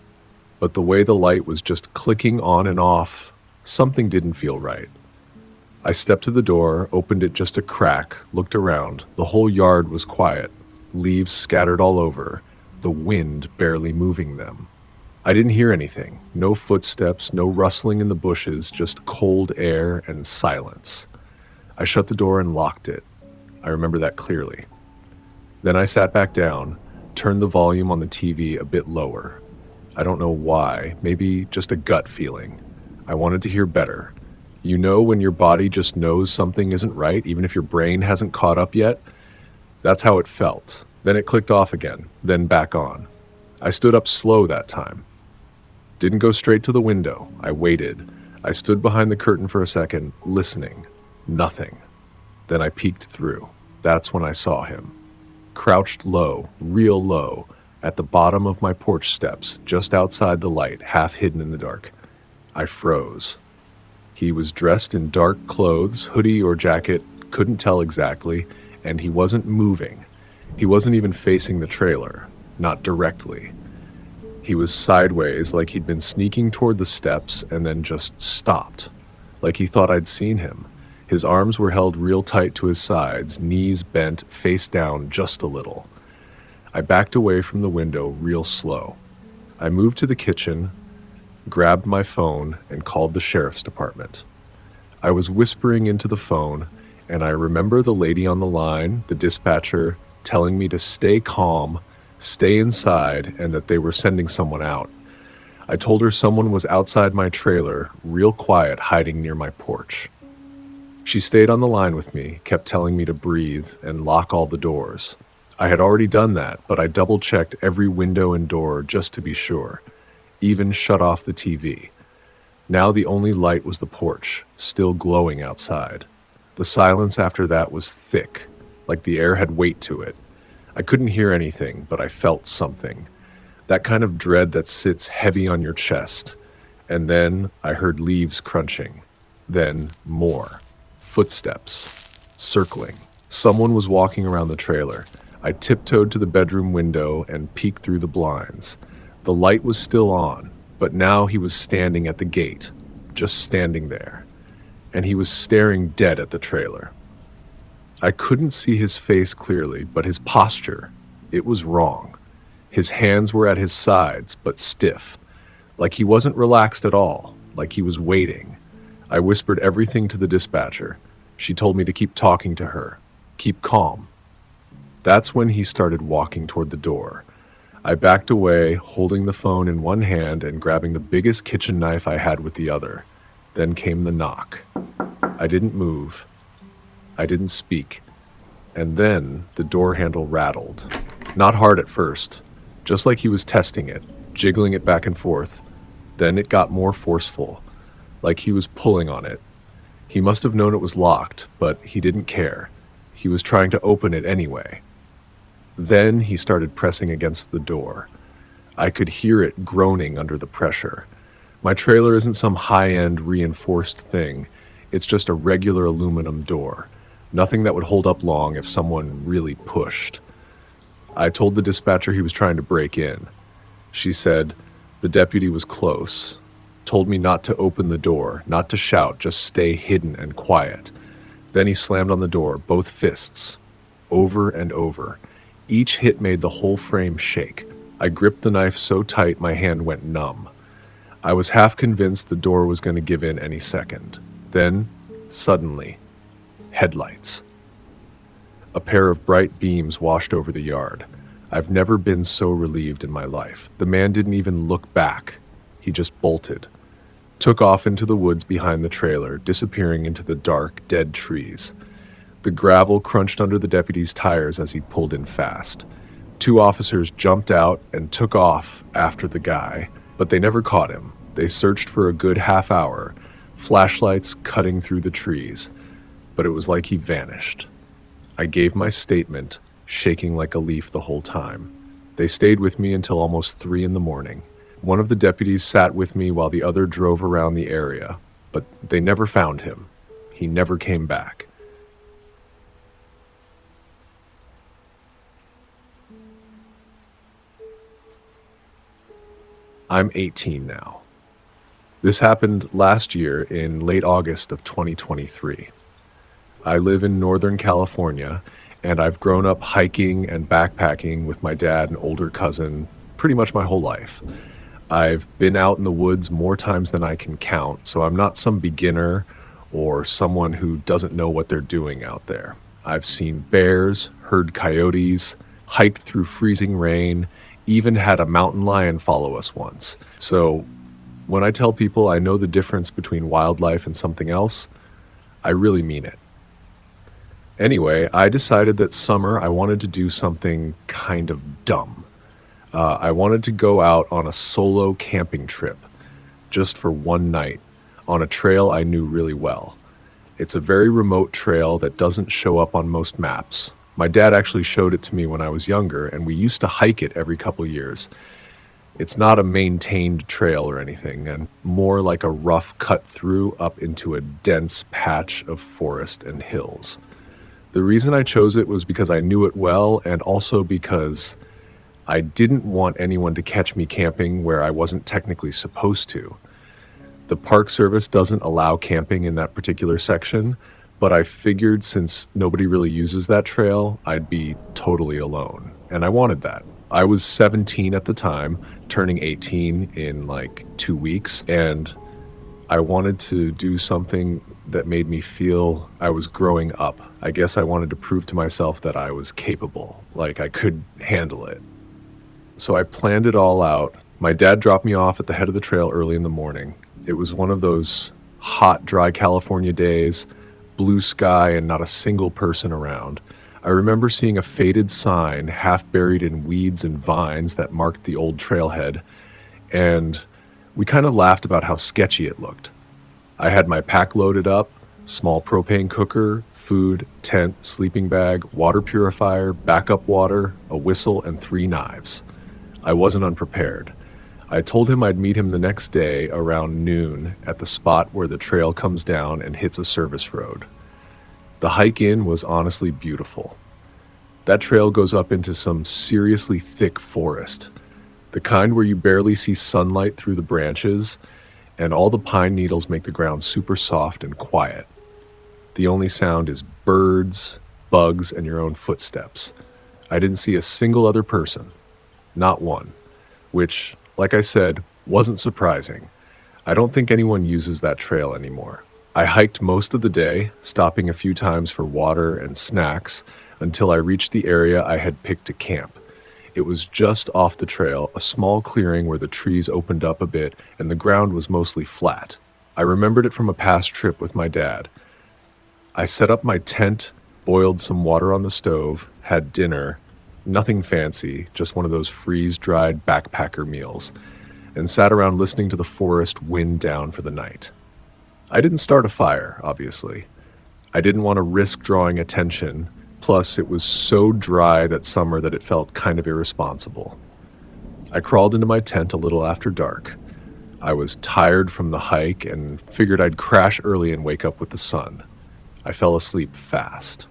But the way the light was just clicking on and off, something didn't feel right. I stepped to the door, opened it just a crack, looked around. The whole yard was quiet. Leaves scattered all over, the wind barely moving them. I didn't hear anything. No footsteps, no rustling in the bushes, just cold air and silence. I shut the door and locked it. I remember that clearly. Then I sat back down, turned the volume on the TV a bit lower. I don't know why, maybe just a gut feeling. I wanted to hear better. You know when your body just knows something isn't right, even if your brain hasn't caught up yet? That's how it felt. Then it clicked off again, then back on. I stood up slow that time. Didn't go straight to the window. I waited. I stood behind the curtain for a second, listening. Nothing. Then I peeked through. That's when I saw him. Crouched low, real low, at the bottom of my porch steps, just outside the light, half hidden in the dark. I froze. He was dressed in dark clothes, hoodie or jacket, couldn't tell exactly, and he wasn't moving. He wasn't even facing the trailer, not directly. He was sideways, like he'd been sneaking toward the steps and then just stopped, like he thought I'd seen him. His arms were held real tight to his sides, knees bent, face down just a little. I backed away from the window real slow. I moved to the kitchen, grabbed my phone, and called the sheriff's department. I was whispering into the phone, and I remember the lady on the line, the dispatcher, telling me to stay calm, stay inside, and that they were sending someone out. I told her someone was outside my trailer, real quiet, hiding near my porch. She stayed on the line with me, kept telling me to breathe and lock all the doors. I had already done that, but I double-checked every window and door just to be sure, even shut off the TV. Now the only light was the porch, still glowing outside. The silence after that was thick, like the air had weight to it. I couldn't hear anything, but I felt something. That kind of dread that sits heavy on your chest. And then I heard leaves crunching. Then more. Footsteps. Circling. Someone was walking around the trailer. I tiptoed to the bedroom window and peeked through the blinds. The light was still on, but now he was standing at the gate, just standing there. And he was staring dead at the trailer. I couldn't see his face clearly, but his posture, it was wrong. His hands were at his sides, but stiff, like he wasn't relaxed at all, like he was waiting. I whispered everything to the dispatcher. She told me to keep talking to her, keep calm. That's when he started walking toward the door. I backed away, holding the phone in one hand and grabbing the biggest kitchen knife I had with the other. Then came the knock. I didn't move. I didn't speak. And then the door handle rattled. Not hard at first, just like he was testing it, jiggling it back and forth. Then it got more forceful, like he was pulling on it. He must have known it was locked, but he didn't care. He was trying to open it anyway. Then he started pressing against the door. I could hear it groaning under the pressure. My trailer isn't some high-end reinforced thing. It's just a regular aluminum door. Nothing that would hold up long if someone really pushed. I told the dispatcher he was trying to break in. She said the deputy was close, told me not to open the door, not to shout, just stay hidden and quiet. Then he slammed on the door, both fists, over and over. Each hit made the whole frame shake. I gripped the knife so tight my hand went numb. I was half convinced the door was going to give in any second. Then, suddenly, headlights. A pair of bright beams washed over the yard. I've never been so relieved in my life. The man didn't even look back. He just bolted. Took off into the woods behind the trailer, disappearing into the dark, dead trees. The gravel crunched under the deputy's tires as he pulled in fast. 2 officers jumped out and took off after the guy, but they never caught him. They searched for a good half hour, flashlights cutting through the trees, but it was like he vanished. I gave my statement, shaking like a leaf the whole time. They stayed with me until almost 3 a.m. One of the deputies sat with me while the other drove around the area, but they never found him. He never came back. I'm 18 now. This happened last year in late August of 2023. I live in Northern California, and I've grown up hiking and backpacking with my dad and older cousin pretty much my whole life. I've been out in the woods more times than I can count, so I'm not some beginner or someone who doesn't know what they're doing out there. I've seen bears, heard coyotes, hiked through freezing rain, even had a mountain lion follow us once. So when I tell people I know the difference between wildlife and something else, I really mean it. Anyway, I decided that summer I wanted to do something kind of dumb. I wanted to go out on a solo camping trip. just for one night on a trail I knew really well. It's a very remote trail that doesn't show up on most maps. My dad actually showed it to me when I was younger, and we used to hike it every couple years. It's not a maintained trail or anything, and more like a rough cut through up into a dense patch of forest and hills. The reason I chose it was because I knew it well, and also because I didn't want anyone to catch me camping where I wasn't technically supposed to. The Park Service doesn't allow camping in that particular section, but I figured since nobody really uses that trail, I'd be totally alone. And I wanted that. I was 17 at the time, turning 18 in like 2 weeks, and I wanted to do something that made me feel I was growing up. I guess I wanted to prove to myself that I was capable, like I could handle it. So I planned it all out. My dad dropped me off at the head of the trail early in the morning. It was one of those hot, dry California days, blue sky and not a single person around. I remember seeing a faded sign half buried in weeds and vines that marked the old trailhead, and we kind of laughed about how sketchy it looked. I had my pack loaded up, small propane cooker, food, tent, sleeping bag, water purifier, backup water, a whistle, and 3 knives. I wasn't unprepared. I told him I'd meet him the next day around noon at the spot where the trail comes down and hits a service road. The hike in was honestly beautiful. That trail goes up into some seriously thick forest, the kind where you barely see sunlight through the branches, and all the pine needles make the ground super soft and quiet. The only sound is birds, bugs, and your own footsteps. I didn't see a single other person, not one, which, like I said, wasn't surprising. I don't think anyone uses that trail anymore. I hiked most of the day, stopping a few times for water and snacks until I reached the area I had picked to camp. It was just off the trail, a small clearing where the trees opened up a bit and the ground was mostly flat. I remembered it from a past trip with my dad. I set up my tent, boiled some water on the stove, had dinner, nothing fancy, just one of those freeze-dried backpacker meals, and sat around listening to the forest wind down for the night. I didn't start a fire, obviously. I didn't want to risk drawing attention, plus it was so dry that summer that it felt kind of irresponsible. I crawled into my tent a little after dark. I was tired from the hike and figured I'd crash early and wake up with the sun. I fell asleep fast.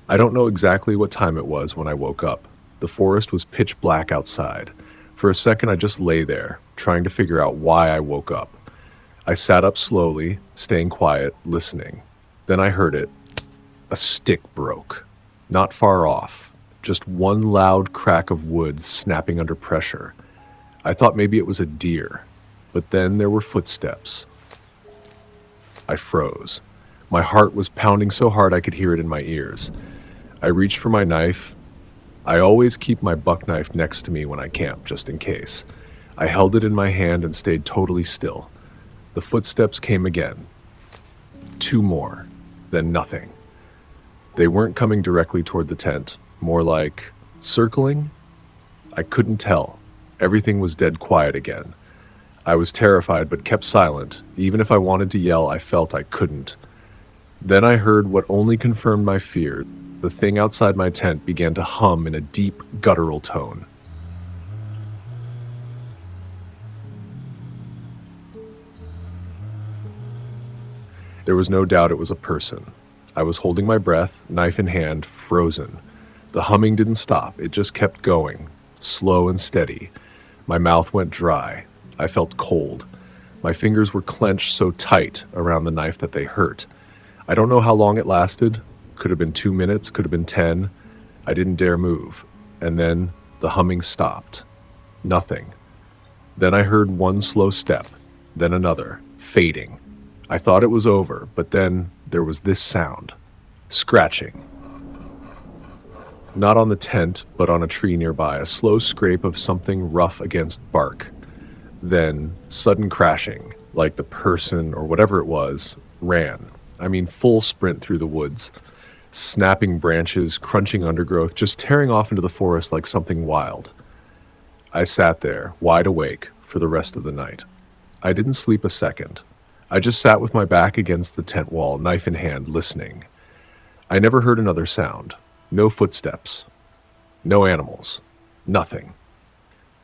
I don't know exactly what time it was when I woke up. The forest was pitch black outside. For a second, I just lay there, trying to figure out why I woke up. I sat up slowly, staying quiet, listening. Then I heard it. A stick broke. Not far off. Just one loud crack of wood snapping under pressure. I thought maybe it was a deer. But then there were footsteps. I froze. My heart was pounding so hard I could hear it in my ears. I reached for my knife. I always keep my buck knife next to me when I camp, just in case. I held it in my hand and stayed totally still. The footsteps came again. 2 more. Then nothing. They weren't coming directly toward the tent, more like circling? I couldn't tell. Everything was dead quiet again. I was terrified but kept silent. Even if I wanted to yell, I felt I couldn't. Then I heard what only confirmed my fear. The thing outside my tent began to hum in a deep, guttural tone. There was no doubt it was a person. I was holding my breath, knife in hand, frozen. The humming didn't stop. It just kept going, slow and steady. My mouth went dry. I felt cold. My fingers were clenched so tight around the knife that they hurt. I don't know how long it lasted. Could have been 2 minutes, could have been 10. I didn't dare move. And then the humming stopped. Nothing. Then I heard one slow step, then another, fading. I thought it was over, but then there was this sound. Scratching. Not on the tent, but on a tree nearby, a slow scrape of something rough against bark. Then sudden crashing, like the person, or whatever it was, ran. I mean, full sprint through the woods. Snapping branches, crunching undergrowth, just tearing off into the forest like something wild. I sat there, wide awake, for the rest of the night. I didn't sleep a second. I just sat with my back against the tent wall, knife in hand, listening. I never heard another sound. No footsteps. No animals. Nothing.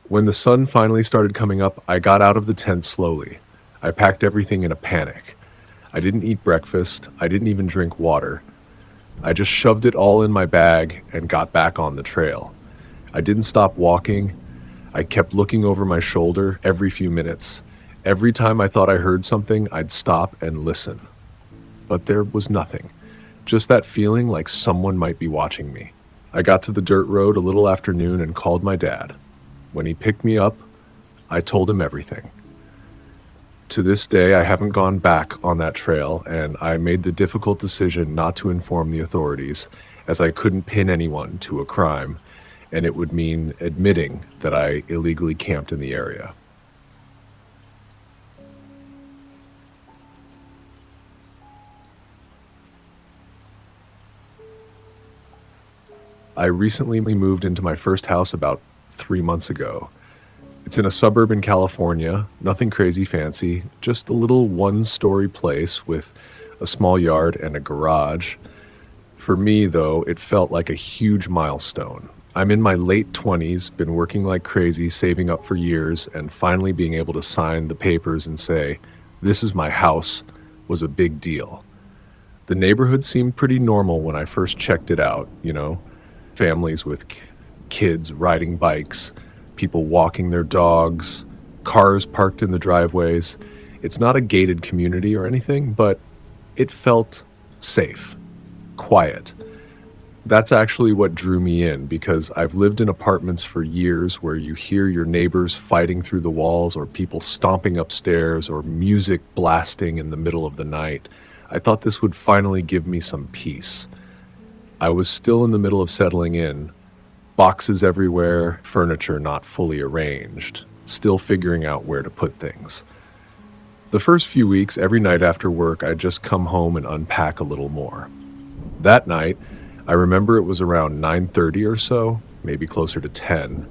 When the sun finally started coming up, I got out of the tent slowly. I packed everything in a panic. I didn't eat breakfast. I didn't even drink water. I just shoved it all in my bag and got back on the trail. I didn't stop walking. I kept looking over my shoulder every few minutes. Every time I thought I heard something, I'd stop and listen. But there was nothing. Just that feeling like someone might be watching me. I got to the dirt road a little after noon and called my dad. When he picked me up, I told him everything. To this day, I haven't gone back on that trail, and I made the difficult decision not to inform the authorities, as I couldn't pin anyone to a crime, and it would mean admitting that I illegally camped in the area. I recently moved into my first house about 3 months ago. It's in a suburb in California, nothing crazy fancy, just a little one-story place with a small yard and a garage. For me, though, it felt like a huge milestone. I'm in my late 20s, been working like crazy, saving up for years, and finally being able to sign the papers and say, "This is my house," was a big deal. The neighborhood seemed pretty normal when I first checked it out, families with kids riding bikes, people walking their dogs, cars parked in the driveways. It's not a gated community or anything, but it felt safe, quiet. That's actually what drew me in, because I've lived in apartments for years where you hear your neighbors fighting through the walls or people stomping upstairs or music blasting in the middle of the night. I thought this would finally give me some peace. I was still in the middle of settling in, boxes everywhere, furniture not fully arranged, still figuring out where to put things. The first few weeks, every night after work, I'd just come home and unpack a little more. That night, I remember it was around 9:30 or so, maybe closer to 10.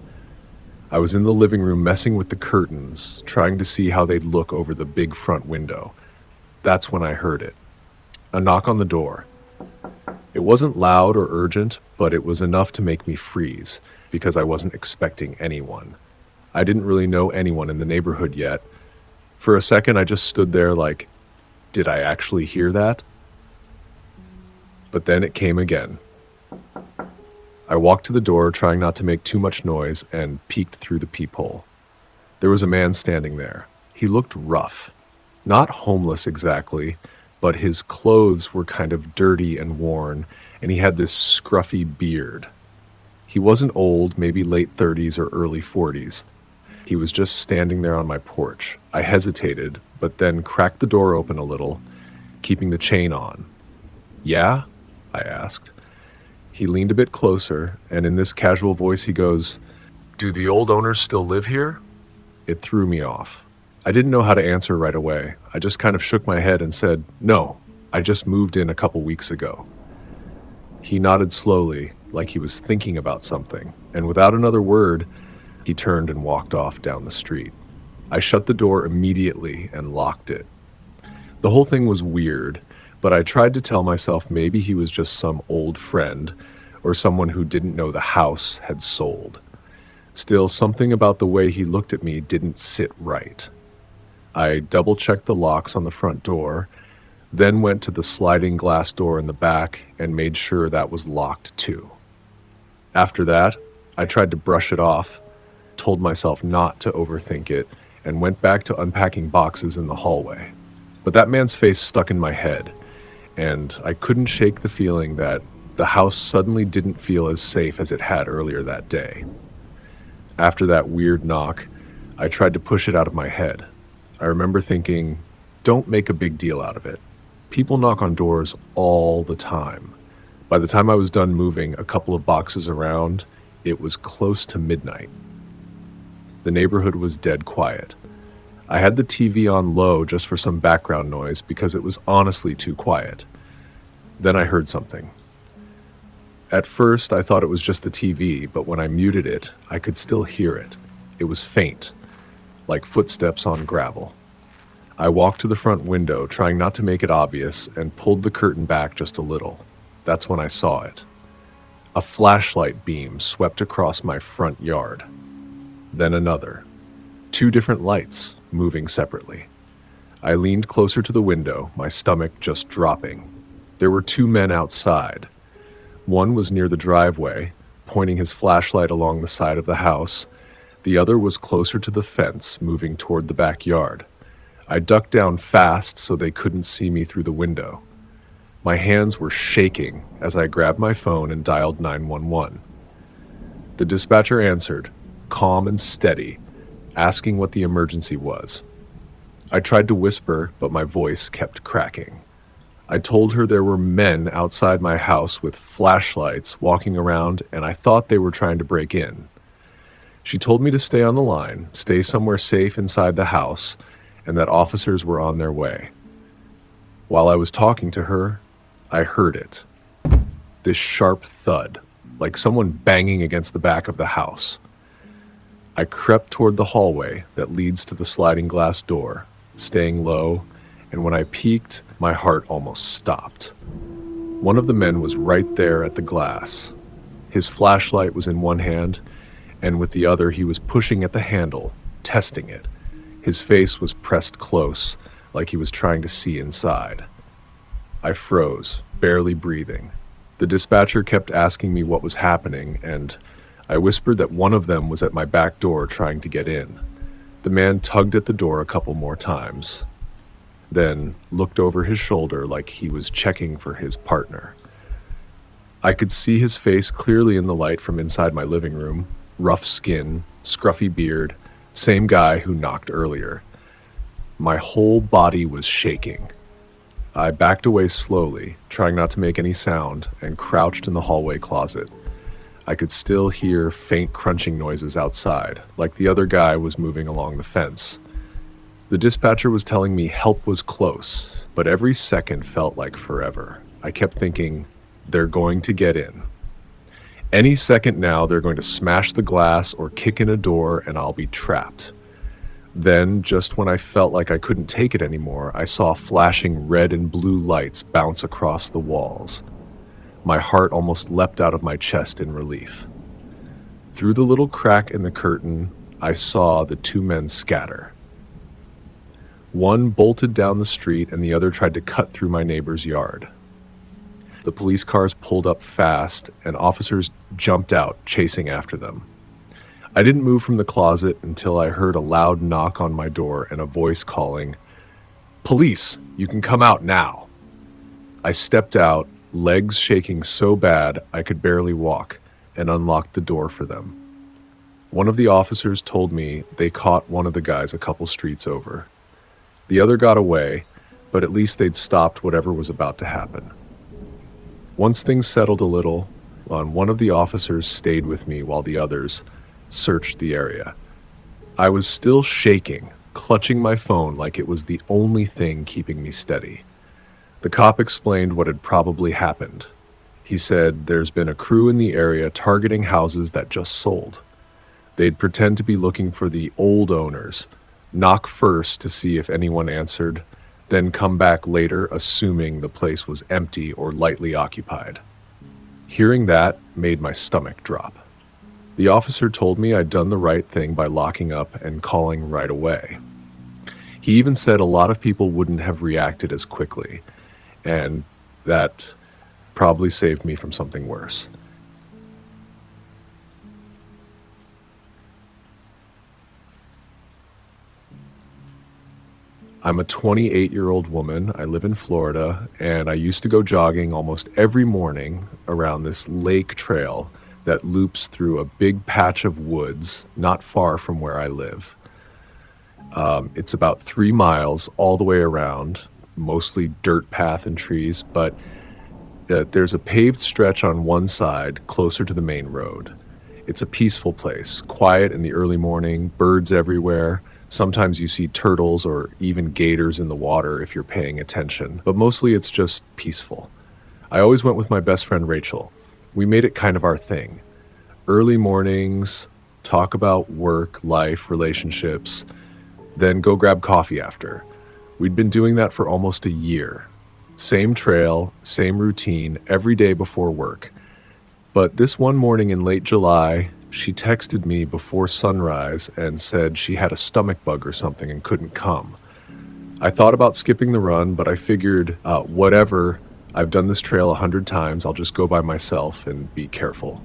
I was in the living room messing with the curtains, trying to see how they'd look over the big front window. That's when I heard it. A knock on the door. It wasn't loud or urgent, but it was enough to make me freeze, because I wasn't expecting anyone. I didn't really know anyone in the neighborhood yet. For a second, I just stood there like, did I actually hear that? But then it came again. I walked to the door, trying not to make too much noise, and peeked through the peephole. There was a man standing there. He looked rough. Not homeless exactly, but his clothes were kind of dirty and worn, and he had this scruffy beard. He wasn't old, maybe late 30s or early 40s. He was just standing there on my porch. I hesitated, but then cracked the door open a little, keeping the chain on. "Yeah?" I asked. He leaned a bit closer, and in this casual voice he goes, "Do the old owners still live here?" It threw me off. I didn't know how to answer right away. I just kind of shook my head and said, "No, I just moved in a couple weeks ago." He nodded slowly, like he was thinking about something, and without another word, he turned and walked off down the street. I shut the door immediately and locked it. The whole thing was weird, but I tried to tell myself maybe he was just some old friend or someone who didn't know the house had sold. Still, something about the way he looked at me didn't sit right. I double-checked the locks on the front door, then went to the sliding glass door in the back and made sure that was locked too. After that, I tried to brush it off, told myself not to overthink it, and went back to unpacking boxes in the hallway. But that man's face stuck in my head, and I couldn't shake the feeling that the house suddenly didn't feel as safe as it had earlier that day. After that weird knock, I tried to push it out of my head. I remember thinking, don't make a big deal out of it. People knock on doors all the time. By the time I was done moving a couple of boxes around, it was close to midnight. The neighborhood was dead quiet. I had the TV on low just for some background noise because it was honestly too quiet. Then I heard something. At first, I thought it was just the TV, but when I muted it, I could still hear it. It was faint, like footsteps on gravel. I walked to the front window, trying not to make it obvious, and pulled the curtain back just a little. That's when I saw it. A flashlight beam swept across my front yard. Then another. Two different lights, moving separately. I leaned closer to the window, my stomach just dropping. There were two men outside. One was near the driveway, pointing his flashlight along the side of the house. The other was closer to the fence, moving toward the backyard. I ducked down fast so they couldn't see me through the window. My hands were shaking as I grabbed my phone and dialed 911. The dispatcher answered, calm and steady, asking what the emergency was. I tried to whisper, but my voice kept cracking. I told her there were men outside my house with flashlights walking around, and I thought they were trying to break in. She told me to stay on the line, stay somewhere safe inside the house, and that officers were on their way. While I was talking to her, I heard it. This sharp thud, like someone banging against the back of the house. I crept toward the hallway that leads to the sliding glass door, staying low, and when I peeked, my heart almost stopped. One of the men was right there at the glass. His flashlight was in one hand, and with the other he was pushing at the handle, testing it. His face was pressed close, like he was trying to see inside. I froze, barely breathing. The dispatcher kept asking me what was happening, and I whispered that one of them was at my back door trying to get in. The man tugged at the door a couple more times, then looked over his shoulder like he was checking for his partner. I could see his face clearly in the light from inside my living room. Rough skin, scruffy beard, same guy who knocked earlier. My whole body was shaking. I backed away slowly, trying not to make any sound, and crouched in the hallway closet. I could still hear faint crunching noises outside, like the other guy was moving along the fence. The dispatcher was telling me help was close, but every second felt like forever. I kept thinking, they're going to get in. Any second now, they're going to smash the glass or kick in a door and I'll be trapped. Then, just when I felt like I couldn't take it anymore, I saw flashing red and blue lights bounce across the walls. My heart almost leapt out of my chest in relief. Through the little crack in the curtain, I saw the two men scatter. One bolted down the street and the other tried to cut through my neighbor's yard. The police cars pulled up fast and officers jumped out, chasing after them. I didn't move from the closet until I heard a loud knock on my door and a voice calling, "Police, you can come out now." I stepped out, legs shaking so bad I could barely walk, and unlocked the door for them. One of the officers told me they caught one of the guys a couple streets over. The other got away, but at least they'd stopped whatever was about to happen. Once things settled a little, one of the officers stayed with me while the others searched the area. I was still shaking, clutching my phone like it was the only thing keeping me steady. The cop explained what had probably happened. He said there's been a crew in the area targeting houses that just sold. They'd pretend to be looking for the old owners, knock first to see if anyone answered, then come back later assuming the place was empty or lightly occupied. Hearing that made my stomach drop. The officer told me I'd done the right thing by locking up and calling right away. He even said a lot of people wouldn't have reacted as quickly, and that probably saved me from something worse. I'm a 28-year-old woman. I live in Florida, and I used to go jogging almost every morning around this lake trail that loops through a big patch of woods not far from where I live. It's about 3 miles all the way around, mostly dirt path and trees, but there's a paved stretch on one side closer to the main road. It's a peaceful place, quiet in the early morning, birds everywhere. Sometimes you see turtles or even gators in the water if you're paying attention, but mostly it's just peaceful. I always went with my best friend Rachel. We made it kind of our thing. Early mornings, talk about work, life, relationships, then go grab coffee after. We'd been doing that for almost a year. Same trail, same routine, every day before work. But this one morning in late July, she texted me before sunrise and said she had a stomach bug or something and couldn't come. I thought about skipping the run, but I figured, whatever, I've done this trail 100 times, I'll just go by myself and be careful.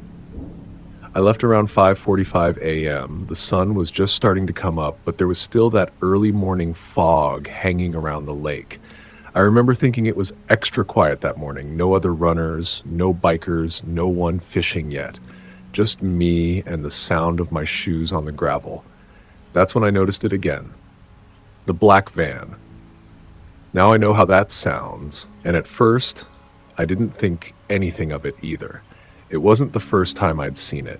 I left around 5:45 a.m. The sun was just starting to come up, but there was still that early morning fog hanging around the lake. I remember thinking it was extra quiet that morning. No other runners, no bikers, no one fishing yet. Just me and the sound of my shoes on the gravel. That's when I noticed it again. The black van. Now I know how that sounds, and at first, I didn't think anything of it either. It wasn't the first time I'd seen it.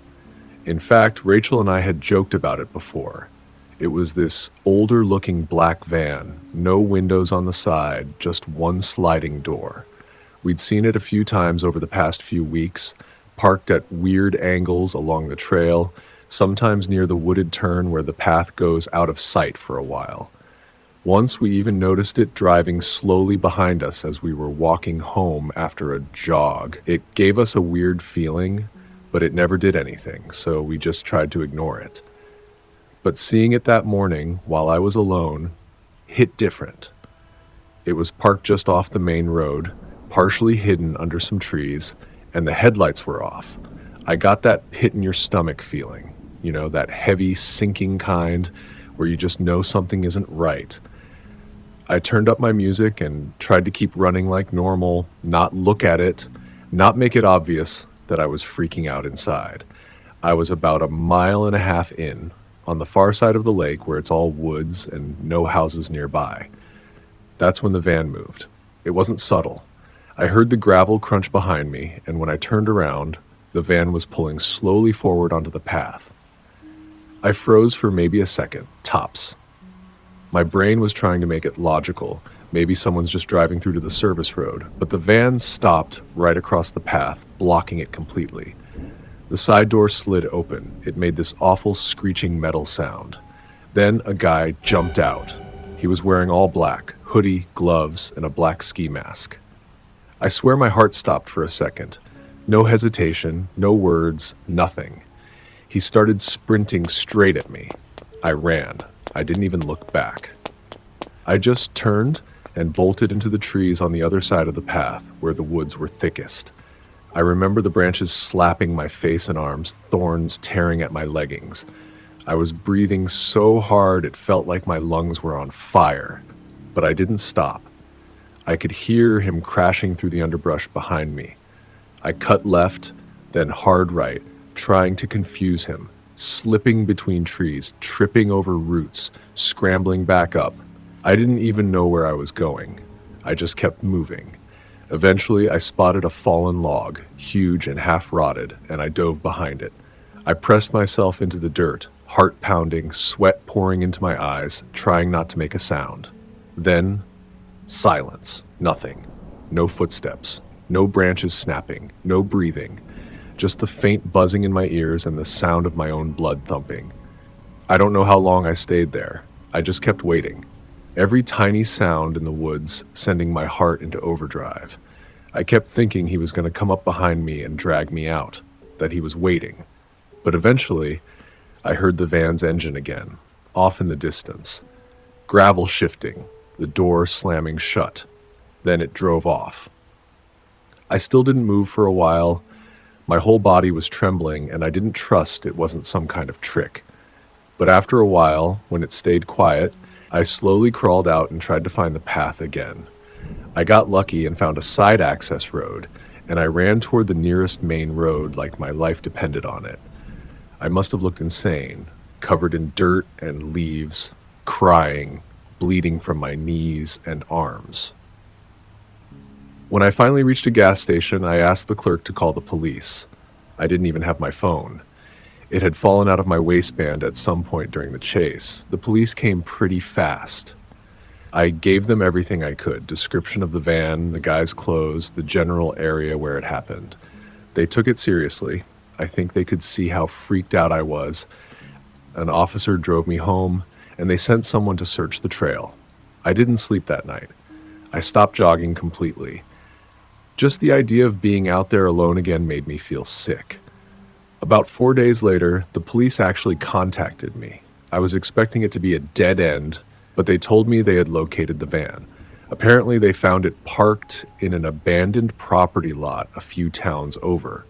In fact, Rachel and I had joked about it before. It was this older-looking black van, no windows on the side, just one sliding door. We'd seen it a few times over the past few weeks, parked at weird angles along the trail, sometimes near the wooded turn where the path goes out of sight for a while. Once we even noticed it driving slowly behind us as we were walking home after a jog. It gave us a weird feeling, but it never did anything, so we just tried to ignore it. But seeing it that morning, while I was alone, hit different. It was parked just off the main road, partially hidden under some trees, and the headlights were off. I got that pit-in-your-stomach feeling, that heavy, sinking kind where you just know something isn't right. I turned up my music and tried to keep running like normal, not look at it, not make it obvious that I was freaking out inside. I was about 1.5 miles in, on the far side of the lake where it's all woods and no houses nearby. That's when the van moved. It wasn't subtle. I heard the gravel crunch behind me, and when I turned around, the van was pulling slowly forward onto the path. I froze for maybe a second, tops. My brain was trying to make it logical. Maybe someone's just driving through to the service road, but the van stopped right across the path, blocking it completely. The side door slid open. It made this awful screeching metal sound. Then a guy jumped out. He was wearing all black, hoodie, gloves, and a black ski mask. I swear my heart stopped for a second. No hesitation, no words, nothing. He started sprinting straight at me. I ran. I didn't even look back. I just turned and bolted into the trees on the other side of the path where the woods were thickest. I remember the branches slapping my face and arms, thorns tearing at my leggings. I was breathing so hard it felt like my lungs were on fire, but I didn't stop. I could hear him crashing through the underbrush behind me. I cut left, then hard right, trying to confuse him, slipping between trees, tripping over roots, scrambling back up. I didn't even know where I was going. I just kept moving. Eventually, I spotted a fallen log, huge and half-rotted, and I dove behind it. I pressed myself into the dirt, heart pounding, sweat pouring into my eyes, trying not to make a sound. Then, silence. Nothing. No footsteps. No branches snapping. No breathing. Just the faint buzzing in my ears and the sound of my own blood thumping. I don't know how long I stayed there. I just kept waiting. Every tiny sound in the woods sending my heart into overdrive. I kept thinking he was going to come up behind me and drag me out, that he was waiting. But eventually, I heard the van's engine again, off in the distance. Gravel shifting, the door slamming shut. Then it drove off. I still didn't move for a while. My whole body was trembling, and I didn't trust it wasn't some kind of trick. But after a while, when it stayed quiet, I slowly crawled out and tried to find the path again. I got lucky and found a side access road, and I ran toward the nearest main road like my life depended on it. I must have looked insane, covered in dirt and leaves, crying, bleeding from my knees and arms. When I finally reached a gas station, I asked the clerk to call the police. I didn't even have my phone. It had fallen out of my waistband at some point during the chase. The police came pretty fast. I gave them everything I could, description of the van, the guy's clothes, the general area where it happened. They took it seriously. I think they could see how freaked out I was. An officer drove me home, and they sent someone to search the trail. I didn't sleep that night. I stopped jogging completely. Just the idea of being out there alone again made me feel sick. About 4 days later, the police actually contacted me. I was expecting it to be a dead end, but they told me they had located the van. Apparently, they found it parked in an abandoned property lot a few towns over.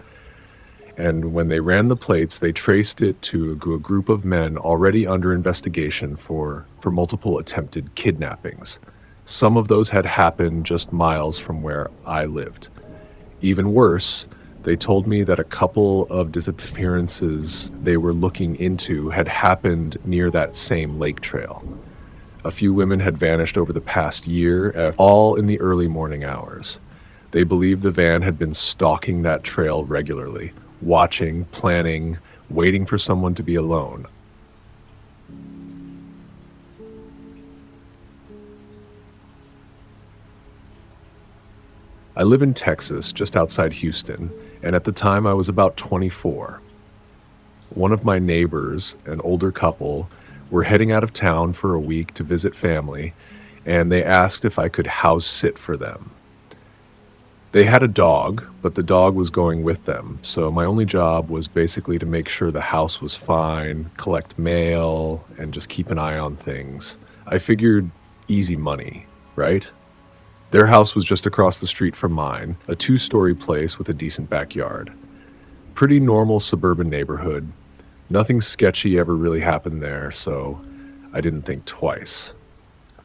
And when they ran the plates, they traced it to a group of men already under investigation for multiple attempted kidnappings. Some of those had happened just miles from where I lived. Even worse, they told me that a couple of disappearances they were looking into had happened near that same lake trail. A few women had vanished over the past year, all in the early morning hours. They believed the van had been stalking that trail regularly, watching, planning, waiting for someone to be alone. I live in Texas, just outside Houston, and at the time I was about 24. One of my neighbors, an older couple, were heading out of town for a week to visit family, and they asked if I could house sit for them. They had a dog, but the dog was going with them, so my only job was basically to make sure the house was fine, collect mail, and just keep an eye on things. I figured easy money, right? Their house was just across the street from mine, a 2-story place with a decent backyard. Pretty normal suburban neighborhood. Nothing sketchy ever really happened there, so I didn't think twice.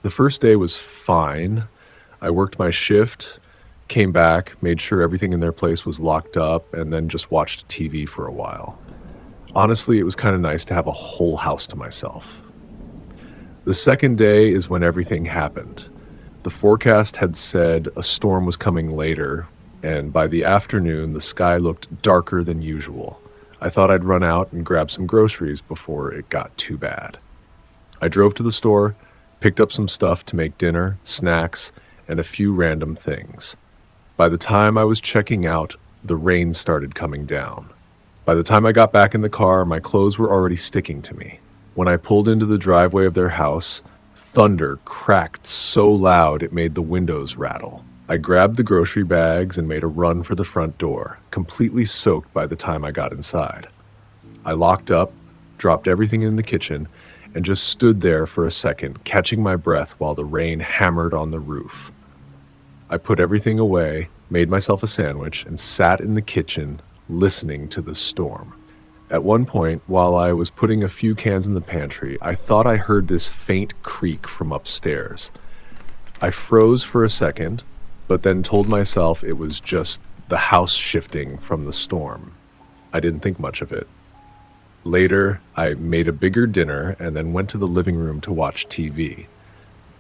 The first day was fine. I worked my shift, came back, made sure everything in their place was locked up, and then just watched TV for a while. Honestly, it was kind of nice to have a whole house to myself. The second day is when everything happened. The forecast had said a storm was coming later, and by the afternoon, the sky looked darker than usual. I thought I'd run out and grab some groceries before it got too bad. I drove to the store, picked up some stuff to make dinner, snacks, and a few random things. By the time I was checking out, the rain started coming down. By the time I got back in the car, my clothes were already sticking to me. When I pulled into the driveway of their house, thunder cracked so loud it made the windows rattle. I grabbed the grocery bags and made a run for the front door, completely soaked by the time I got inside. I locked up, dropped everything in the kitchen, and just stood there for a second, catching my breath while the rain hammered on the roof. I put everything away, made myself a sandwich, and sat in the kitchen, listening to the storm. At one point, while I was putting a few cans in the pantry, I thought I heard this faint creak from upstairs. I froze for a second, but then told myself it was just the house shifting from the storm. I didn't think much of it. Later, I made a bigger dinner and then went to the living room to watch TV.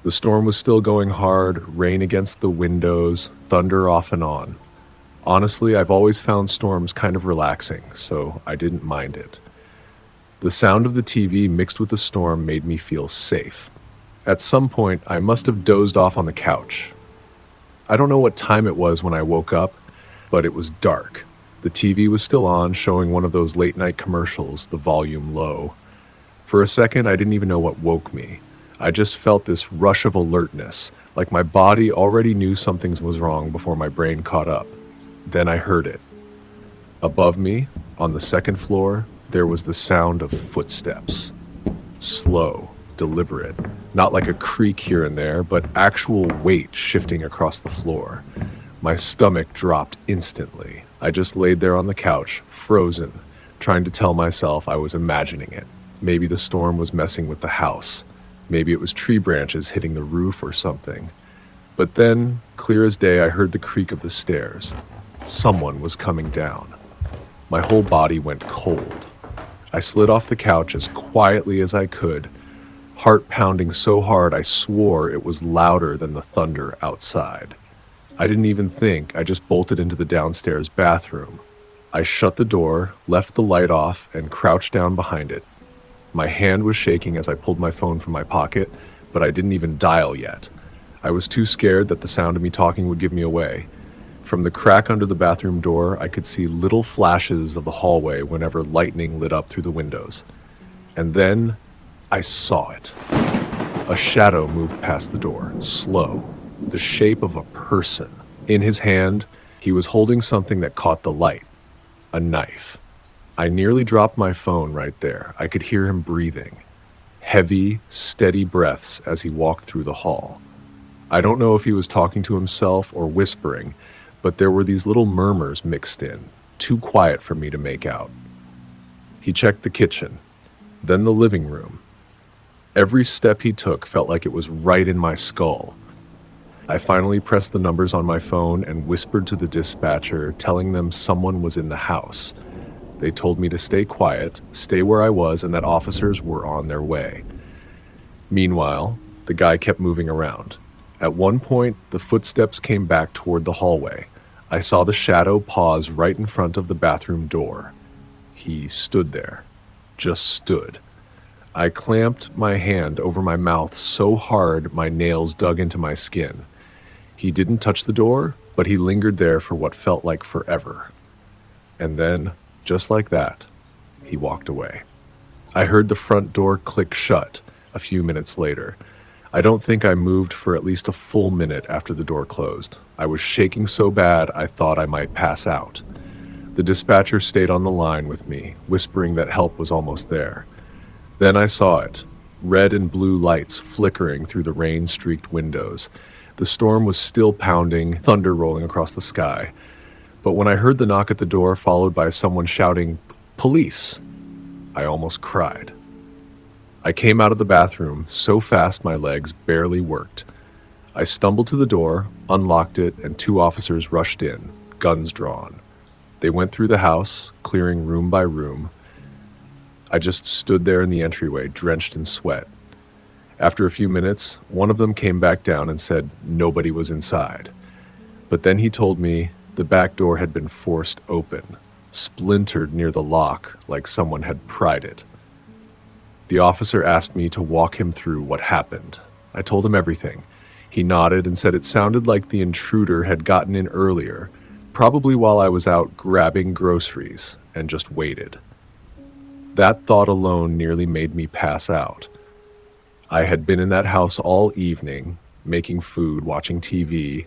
The storm was still going hard, rain against the windows, thunder off and on. Honestly, I've always found storms kind of relaxing, so I didn't mind it. The sound of the TV mixed with the storm made me feel safe. At some point, I must have dozed off on the couch. I don't know what time it was when I woke up, but it was dark. The TV was still on, showing one of those late-night commercials, the volume low. For a second, I didn't even know what woke me. I just felt this rush of alertness, like my body already knew something was wrong before my brain caught up. Then I heard it. Above me, on the second floor, there was the sound of footsteps. Slow, deliberate, not like a creak here and there, but actual weight shifting across the floor. My stomach dropped instantly. I just laid there on the couch, frozen, trying to tell myself I was imagining it. Maybe the storm was messing with the house. Maybe it was tree branches hitting the roof or something. But then, clear as day, I heard the creak of the stairs. Someone was coming down. My whole body went cold. I slid off the couch as quietly as I could, heart pounding so hard I swore it was louder than the thunder outside. I didn't even think, I just bolted into the downstairs bathroom. I shut the door, left the light off, and crouched down behind it. My hand was shaking as I pulled my phone from my pocket, but I didn't even dial yet. I was too scared that the sound of me talking would give me away. From the crack under the bathroom door, I could see little flashes of the hallway whenever lightning lit up through the windows. And then I saw it. A shadow moved past the door, slow, the shape of a person. In his hand, he was holding something that caught the light, a knife. I nearly dropped my phone right there. I could hear him breathing, heavy, steady breaths as he walked through the hall. I don't know if he was talking to himself or whispering, but there were these little murmurs mixed in, too quiet for me to make out. He checked the kitchen, then the living room. Every step he took felt like it was right in my skull. I finally pressed the numbers on my phone and whispered to the dispatcher, telling them someone was in the house. They told me to stay quiet, stay where I was, and that officers were on their way. Meanwhile, the guy kept moving around. At one point, the footsteps came back toward the hallway. I saw the shadow pause right in front of the bathroom door. He stood there. Just stood. I clamped my hand over my mouth so hard my nails dug into my skin. He didn't touch the door, but he lingered there for what felt like forever. And then, just like that, he walked away. I heard the front door click shut a few minutes later. I don't think I moved for at least a full minute after the door closed. I was shaking so bad I thought I might pass out. The dispatcher stayed on the line with me, whispering that help was almost there. Then I saw it, red and blue lights flickering through the rain-streaked windows. The storm was still pounding, thunder rolling across the sky. But when I heard the knock at the door followed by someone shouting, "Police!" I almost cried. I came out of the bathroom so fast my legs barely worked. I stumbled to the door, unlocked it, and 2 officers rushed in, guns drawn. They went through the house, clearing room by room. I just stood there in the entryway, drenched in sweat. After a few minutes, one of them came back down and said nobody was inside. But then he told me the back door had been forced open, splintered near the lock like someone had pried it. The officer asked me to walk him through what happened. I told him everything. He nodded and said it sounded like the intruder had gotten in earlier, probably while I was out grabbing groceries, and just waited. That thought alone nearly made me pass out. I had been in that house all evening, making food, watching TV,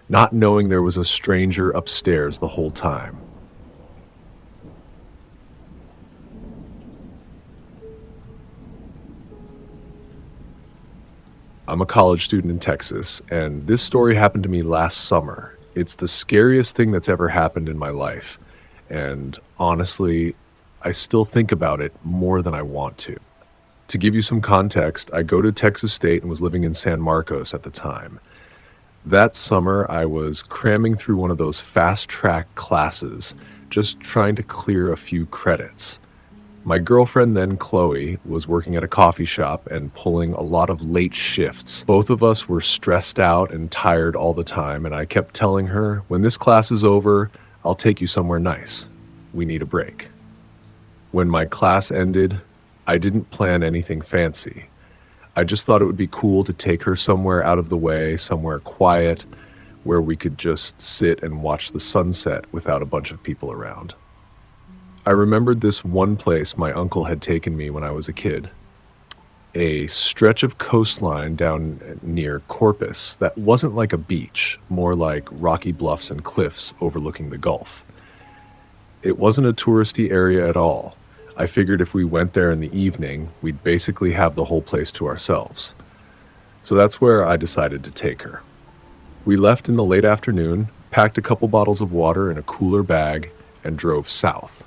not knowing there was a stranger upstairs the whole time. I'm a college student in Texas, and this story happened to me last summer. It's the scariest thing that's ever happened in my life, and honestly, I still think about it more than I want to. To give you some context, I go to Texas State and was living in San Marcos at the time. That summer, I was cramming through one of those fast-track classes, just trying to clear a few credits. My girlfriend then, Chloe, was working at a coffee shop and pulling a lot of late shifts. Both of us were stressed out and tired all the time, and I kept telling her, when this class is over, I'll take you somewhere nice. We need a break. When my class ended, I didn't plan anything fancy. I just thought it would be cool to take her somewhere out of the way, somewhere quiet, where we could just sit and watch the sunset without a bunch of people around. I remembered this one place my uncle had taken me when I was a kid. A stretch of coastline down near Corpus that wasn't like a beach, more like rocky bluffs and cliffs overlooking the Gulf. It wasn't a touristy area at all. I figured if we went there in the evening, we'd basically have the whole place to ourselves. So that's where I decided to take her. We left in the late afternoon, packed a couple bottles of water in a cooler bag, and drove south.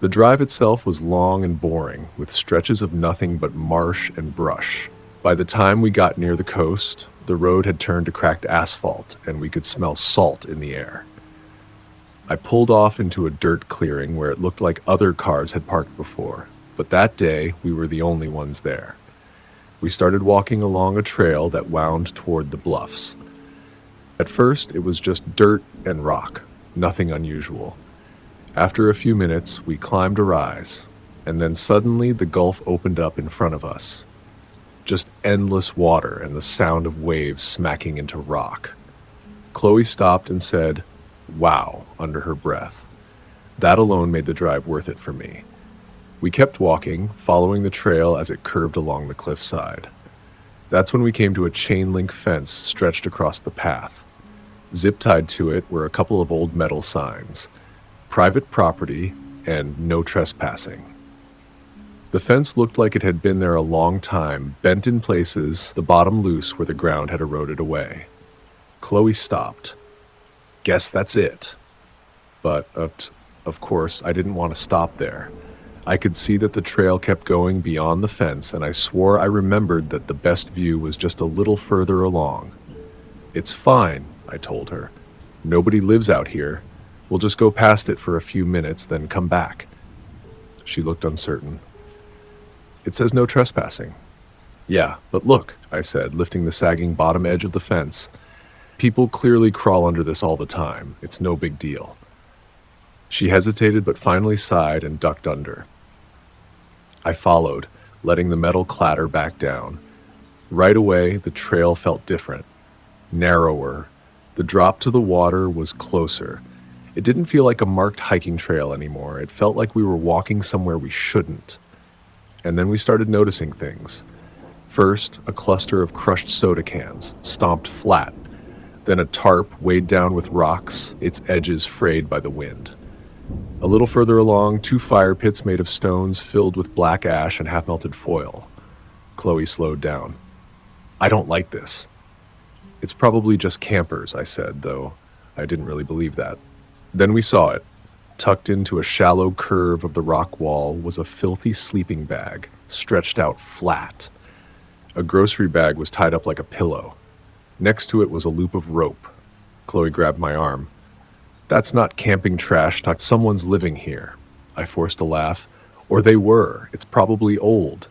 The drive itself was long and boring, with stretches of nothing but marsh and brush. By the time we got near the coast, the road had turned to cracked asphalt, and we could smell salt in the air. I pulled off into a dirt clearing where it looked like other cars had parked before, but that day we were the only ones there. We started walking along a trail that wound toward the bluffs. At first, it was just dirt and rock, nothing unusual. After a few minutes, we climbed a rise, and then suddenly the Gulf opened up in front of us. Just endless water and the sound of waves smacking into rock. Chloe stopped and said, "Wow," under her breath. That alone made the drive worth it for me. We kept walking, following the trail as it curved along the cliffside. That's when we came to a chain link fence stretched across the path. Zip-tied to it were a couple of old metal signs: private property and no trespassing. The fence looked like it had been there a long time, bent in places, the bottom loose where the ground had eroded away. Chloe stopped. Guess that's it. But, of course, I didn't want to stop there. I could see that the trail kept going beyond the fence, and I swore I remembered that the best view was just a little further along. It's fine, I told her. Nobody lives out here. We'll just go past it for a few minutes, then come back. She looked uncertain. It says no trespassing. Yeah, but look, I said, lifting the sagging bottom edge of the fence. People clearly crawl under this all the time. It's no big deal. She hesitated but finally sighed and ducked under. I followed, letting the metal clatter back down. Right away, the trail felt different, narrower. The drop to the water was closer. It didn't feel like a marked hiking trail anymore. It felt like we were walking somewhere we shouldn't. And then we started noticing things. First, a cluster of crushed soda cans, stomped flat. Then a tarp weighed down with rocks, its edges frayed by the wind. A little further along, 2 fire pits made of stones filled with black ash and half-melted foil. Chloe slowed down. I don't like this. It's probably just campers, I said, though I didn't really believe that. Then we saw it. Tucked into a shallow curve of the rock wall was a filthy sleeping bag, stretched out flat. A grocery bag was tied up like a pillow. Next to it was a loop of rope. Chloe grabbed my arm. That's not camping trash, someone's living here. I forced a laugh. Or they were. It's probably old.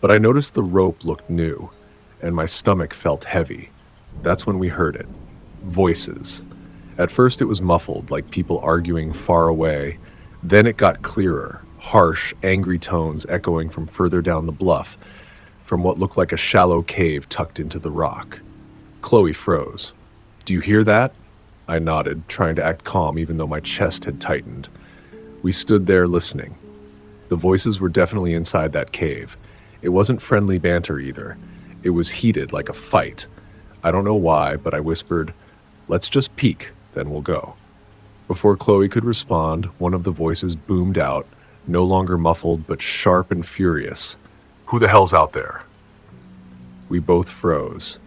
But I noticed the rope looked new, and my stomach felt heavy. That's when we heard it. Voices. At first it was muffled, like people arguing far away. Then it got clearer, harsh, angry tones echoing from further down the bluff, from what looked like a shallow cave tucked into the rock. Chloe froze. Do you hear that? I nodded, trying to act calm even though my chest had tightened. We stood there listening. The voices were definitely inside that cave. It wasn't friendly banter either. It was heated like a fight. I don't know why, but I whispered, "Let's just peek, then we'll go." Before Chloe could respond, one of the voices boomed out, no longer muffled but sharp and furious. "Who the hell's out there?" We both froze,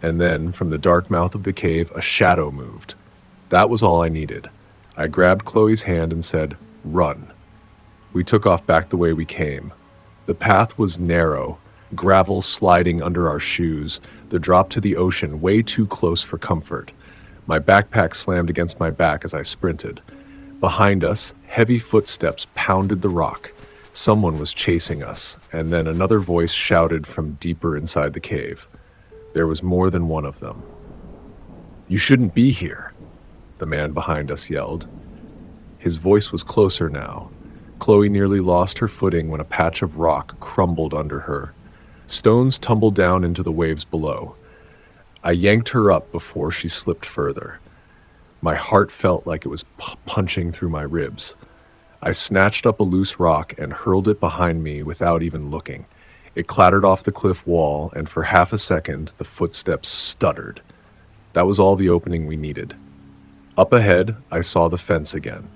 and then, from the dark mouth of the cave, a shadow moved. That was all I needed. I grabbed Chloe's hand and said, "Run." We took off back the way we came. The path was narrow, gravel sliding under our shoes, the drop to the ocean way too close for comfort. My backpack slammed against my back as I sprinted. Behind us, heavy footsteps pounded the rock. Someone was chasing us, and then another voice shouted from deeper inside the cave. There was more than one of them. "You shouldn't be here," the man behind us yelled. His voice was closer now. Chloe nearly lost her footing when a patch of rock crumbled under her. Stones tumbled down into the waves below. I yanked her up before she slipped further. My heart felt like it was punching through my ribs. I snatched up a loose rock and hurled it behind me without even looking. It clattered off the cliff wall, and for half a second, the footsteps stuttered. That was all the opening we needed. Up ahead, I saw the fence again.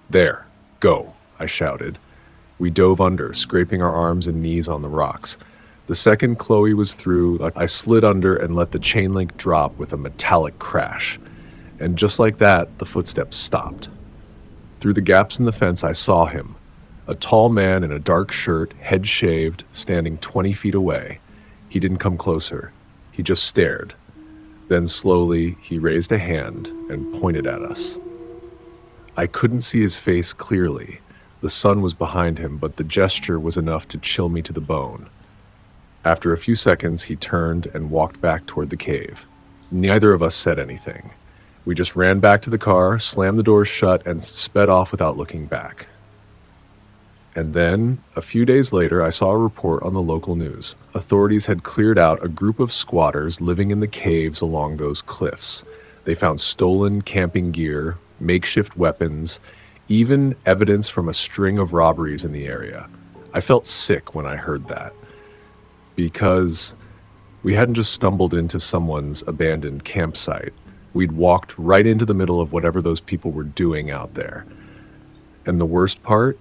"There, go," I shouted. We dove under, scraping our arms and knees on the rocks. The second Chloe was through, I slid under and let the chain link drop with a metallic crash. And just like that, the footsteps stopped. Through the gaps in the fence, I saw him. A tall man in a dark shirt, head shaved, standing 20 feet away. He didn't come closer. He just stared. Then slowly, he raised a hand and pointed at us. I couldn't see his face clearly. The sun was behind him, but the gesture was enough to chill me to the bone. After a few seconds, he turned and walked back toward the cave. Neither of us said anything. We just ran back to the car, slammed the doors shut, and sped off without looking back. And then, a few days later, I saw a report on the local news. Authorities had cleared out a group of squatters living in the caves along those cliffs. They found stolen camping gear, makeshift weapons, even evidence from a string of robberies in the area. I felt sick when I heard that, because We hadn't just stumbled into someone's abandoned campsite. We'd walked right into the middle of whatever those people were doing out there. And the worst part,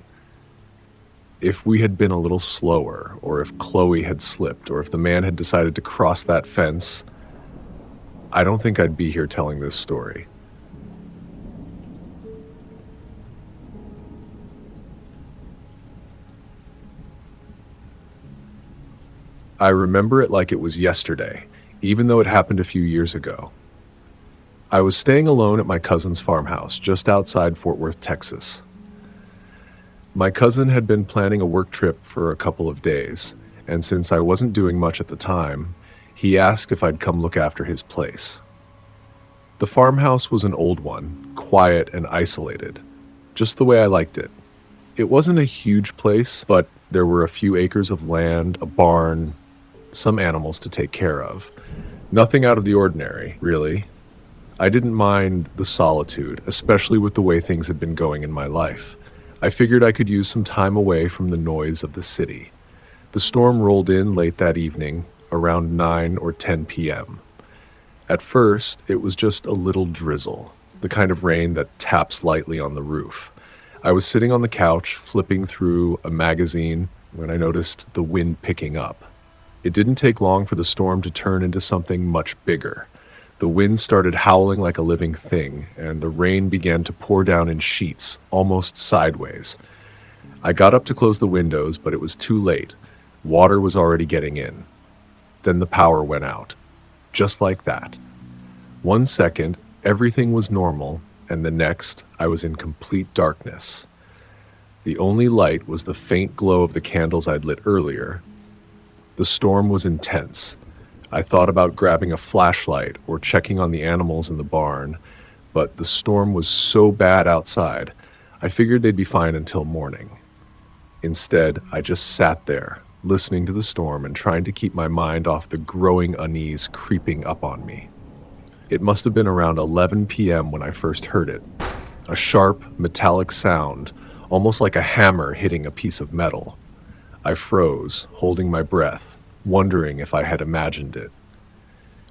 if we had been a little slower, or if Chloe had slipped, or if the man had decided to cross that fence, I don't think I'd be here telling this story. I remember it like it was yesterday, even though it happened a few years ago. I was staying alone at my cousin's farmhouse just outside Fort Worth, Texas. My cousin had been planning a work trip for a couple of days, and since I wasn't doing much at the time, he asked if I'd come look after his place. The farmhouse was an old one, quiet and isolated, just the way I liked it. It wasn't a huge place, but there were a few acres of land, a barn, some animals to take care of. Nothing out of the ordinary, really. I didn't mind the solitude, especially with the way things had been going in my life. I figured I could use some time away from the noise of the city. The storm rolled in late that evening, around 9 or 10 p.m. At first, it was just a little drizzle, the kind of rain that taps lightly on the roof. I was sitting on the couch, flipping through a magazine, when I noticed the wind picking up. It didn't take long for the storm to turn into something much bigger. The wind started howling like a living thing, and the rain began to pour down in sheets, almost sideways. I got up to close the windows, but it was too late. Water was already getting in. Then the power went out. Just like that. 1 second, everything was normal, and the next, I was in complete darkness. The only light was the faint glow of the candles I'd lit earlier. The storm was intense. I thought about grabbing a flashlight or checking on the animals in the barn, but the storm was so bad outside, I figured they'd be fine until morning. Instead, I just sat there, listening to the storm and trying to keep my mind off the growing unease creeping up on me. It must have been around 11 p.m. when I first heard it. A sharp, metallic sound, almost like a hammer hitting a piece of metal. I froze, holding my breath, wondering if I had imagined it.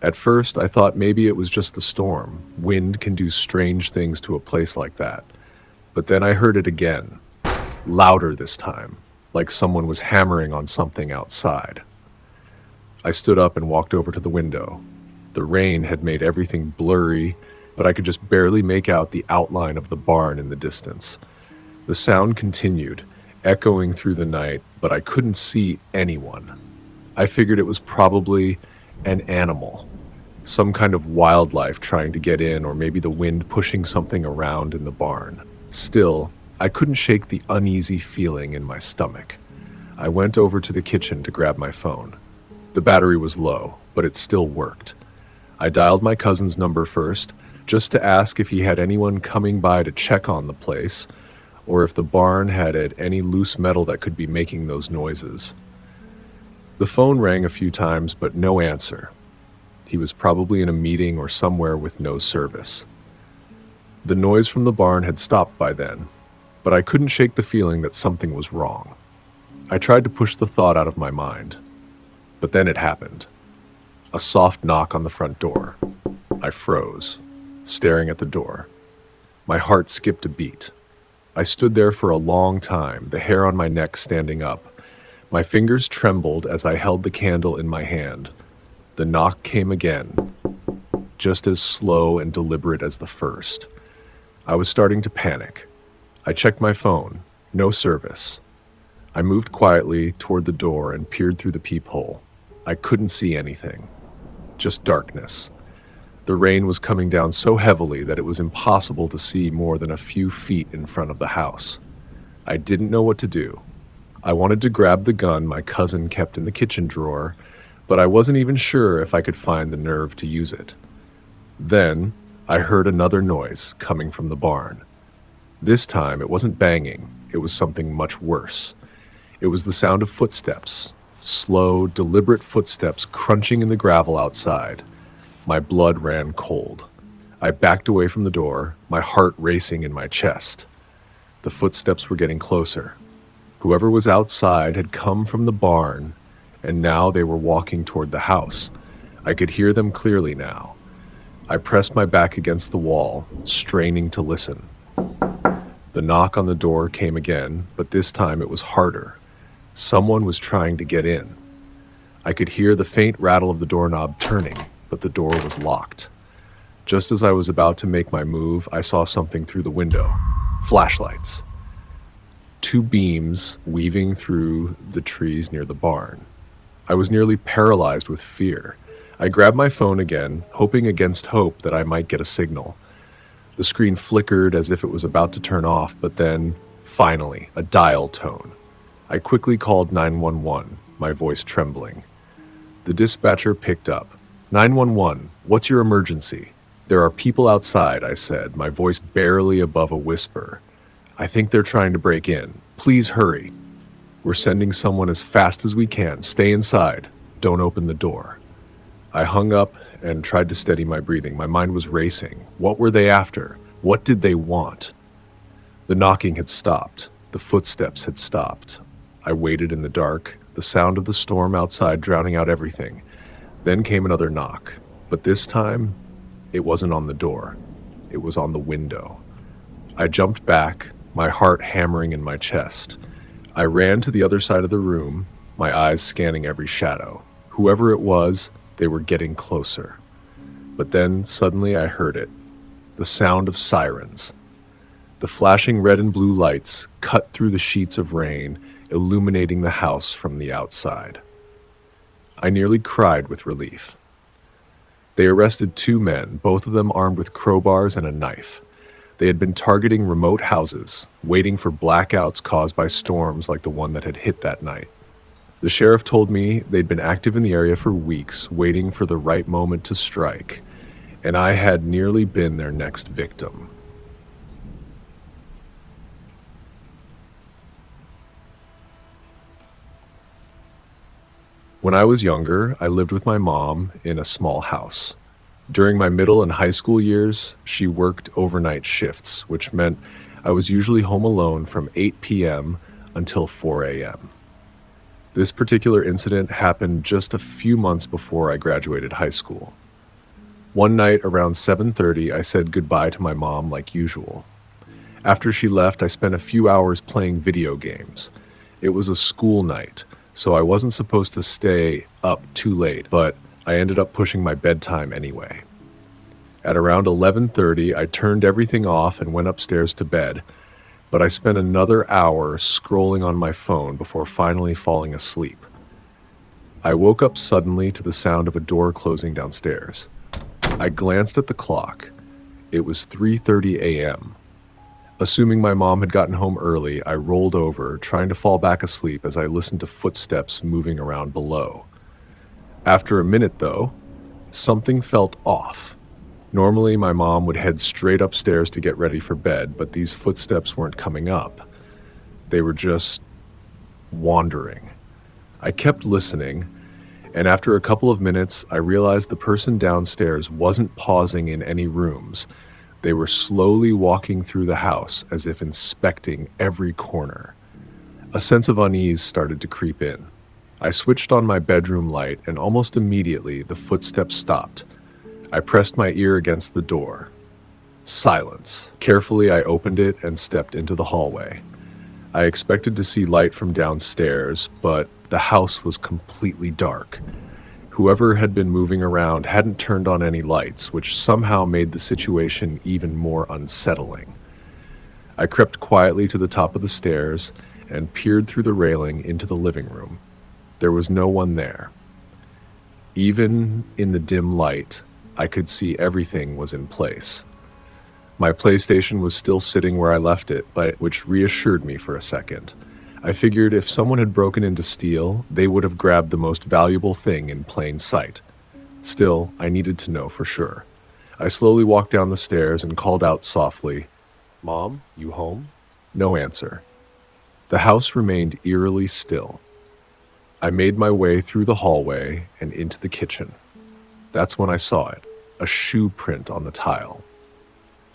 At first, I thought maybe it was just the storm. Wind can do strange things to a place like that. But then I heard it again, louder this time, like someone was hammering on something outside. I stood up and walked over to the window. The rain had made everything blurry, but I could just barely make out the outline of the barn in the distance. The sound continued, echoing through the night, but I couldn't see anyone. I figured it was probably an animal, some kind of wildlife trying to get in, or maybe the wind pushing something around in the barn. Still, I couldn't shake the uneasy feeling in my stomach. I went over to the kitchen to grab my phone. The battery was low, but it still worked. I dialed my cousin's number first, just to ask if he had anyone coming by to check on the place, or if the barn had any loose metal that could be making those noises. The phone rang a few times, but no answer. He was probably in a meeting or somewhere with no service. The noise from the barn had stopped by then, but I couldn't shake the feeling that something was wrong. I tried to push the thought out of my mind, but then it happened. A soft knock on the front door. I froze, staring at the door. My heart skipped a beat. I stood there for a long time, the hair on my neck standing up. My fingers trembled as I held the candle in my hand. The knock came again, just as slow and deliberate as the first. I was starting to panic. I checked my phone. No service. I moved quietly toward the door and peered through the peephole. I couldn't see anything. Just darkness. The rain was coming down so heavily that it was impossible to see more than a few feet in front of the house. I didn't know what to do. I wanted to grab the gun my cousin kept in the kitchen drawer, but I wasn't even sure if I could find the nerve to use it. Then, I heard another noise coming from the barn. This time, it wasn't banging. It was something much worse. It was the sound of footsteps, slow, deliberate footsteps crunching in the gravel outside. My blood ran cold. I backed away from the door, my heart racing in my chest. The footsteps were getting closer. Whoever was outside had come from the barn, and now they were walking toward the house. I could hear them clearly now. I pressed my back against the wall, straining to listen. The knock on the door came again, but this time it was harder. Someone was trying to get in. I could hear the faint rattle of the doorknob turning, but the door was locked. Just as I was about to make my move, I saw something through the window. Flashlights. Two beams weaving through the trees near the barn. I was nearly paralyzed with fear. I grabbed my phone again, hoping against hope that I might get a signal. The screen flickered as if it was about to turn off, but then, finally, a dial tone. I quickly called 911, my voice trembling. The dispatcher picked up. 911, what's your emergency? There are people outside, I said, my voice barely above a whisper. I think they're trying to break in. Please hurry. We're sending someone as fast as we can. Stay inside. Don't open the door. I hung up and tried to steady my breathing. My mind was racing. What were they after? What did they want? The knocking had stopped. The footsteps had stopped. I waited in the dark, the sound of the storm outside drowning out everything. Then came another knock, but this time, it wasn't on the door. It was on the window. I jumped back, my heart hammering in my chest. I ran to the other side of the room, my eyes scanning every shadow. Whoever it was, they were getting closer. But then, suddenly I heard it. The sound of sirens. The flashing red and blue lights cut through the sheets of rain, illuminating the house from the outside. I nearly cried with relief. They arrested two men, both of them armed with crowbars and a knife. They had been targeting remote houses, waiting for blackouts caused by storms like the one that had hit that night. The sheriff told me they'd been active in the area for weeks, waiting for the right moment to strike, and I had nearly been their next victim. When I was younger, I lived with my mom in a small house. During my middle and high school years, she worked overnight shifts, which meant I was usually home alone from 8 p.m. until 4 a.m. This particular incident happened just a few months before I graduated high school. One night around 7:30, I said goodbye to my mom like usual. After she left, I spent a few hours playing video games. It was a school night, so I wasn't supposed to stay up too late, but I ended up pushing my bedtime anyway. At around 11:30, I turned everything off and went upstairs to bed, but I spent another hour scrolling on my phone before finally falling asleep. I woke up suddenly to the sound of a door closing downstairs. I glanced at the clock. It was 3:30 a.m. Assuming my mom had gotten home early, I rolled over, trying to fall back asleep as I listened to footsteps moving around below. After a minute, though, something felt off. Normally, my mom would head straight upstairs to get ready for bed, but these footsteps weren't coming up. They were just wandering. I kept listening, and after a couple of minutes, I realized the person downstairs wasn't pausing in any rooms. They were slowly walking through the house as if inspecting every corner. A sense of unease started to creep in. I switched on my bedroom light, and almost immediately the footsteps stopped. I pressed my ear against the door. Silence. Carefully, I opened it and stepped into the hallway. I expected to see light from downstairs, but the house was completely dark. Whoever had been moving around hadn't turned on any lights, which somehow made the situation even more unsettling. I crept quietly to the top of the stairs and peered through the railing into the living room. There was no one there. Even in the dim light, I could see everything was in place. My PlayStation was still sitting where I left it, which reassured me for a second. I figured if someone had broken in to steal, they would have grabbed the most valuable thing in plain sight. Still, I needed to know for sure. I slowly walked down the stairs and called out softly, "Mom, you home?" No answer. The house remained eerily still. I made my way through the hallway and into the kitchen. That's when I saw it, a shoe print on the tile.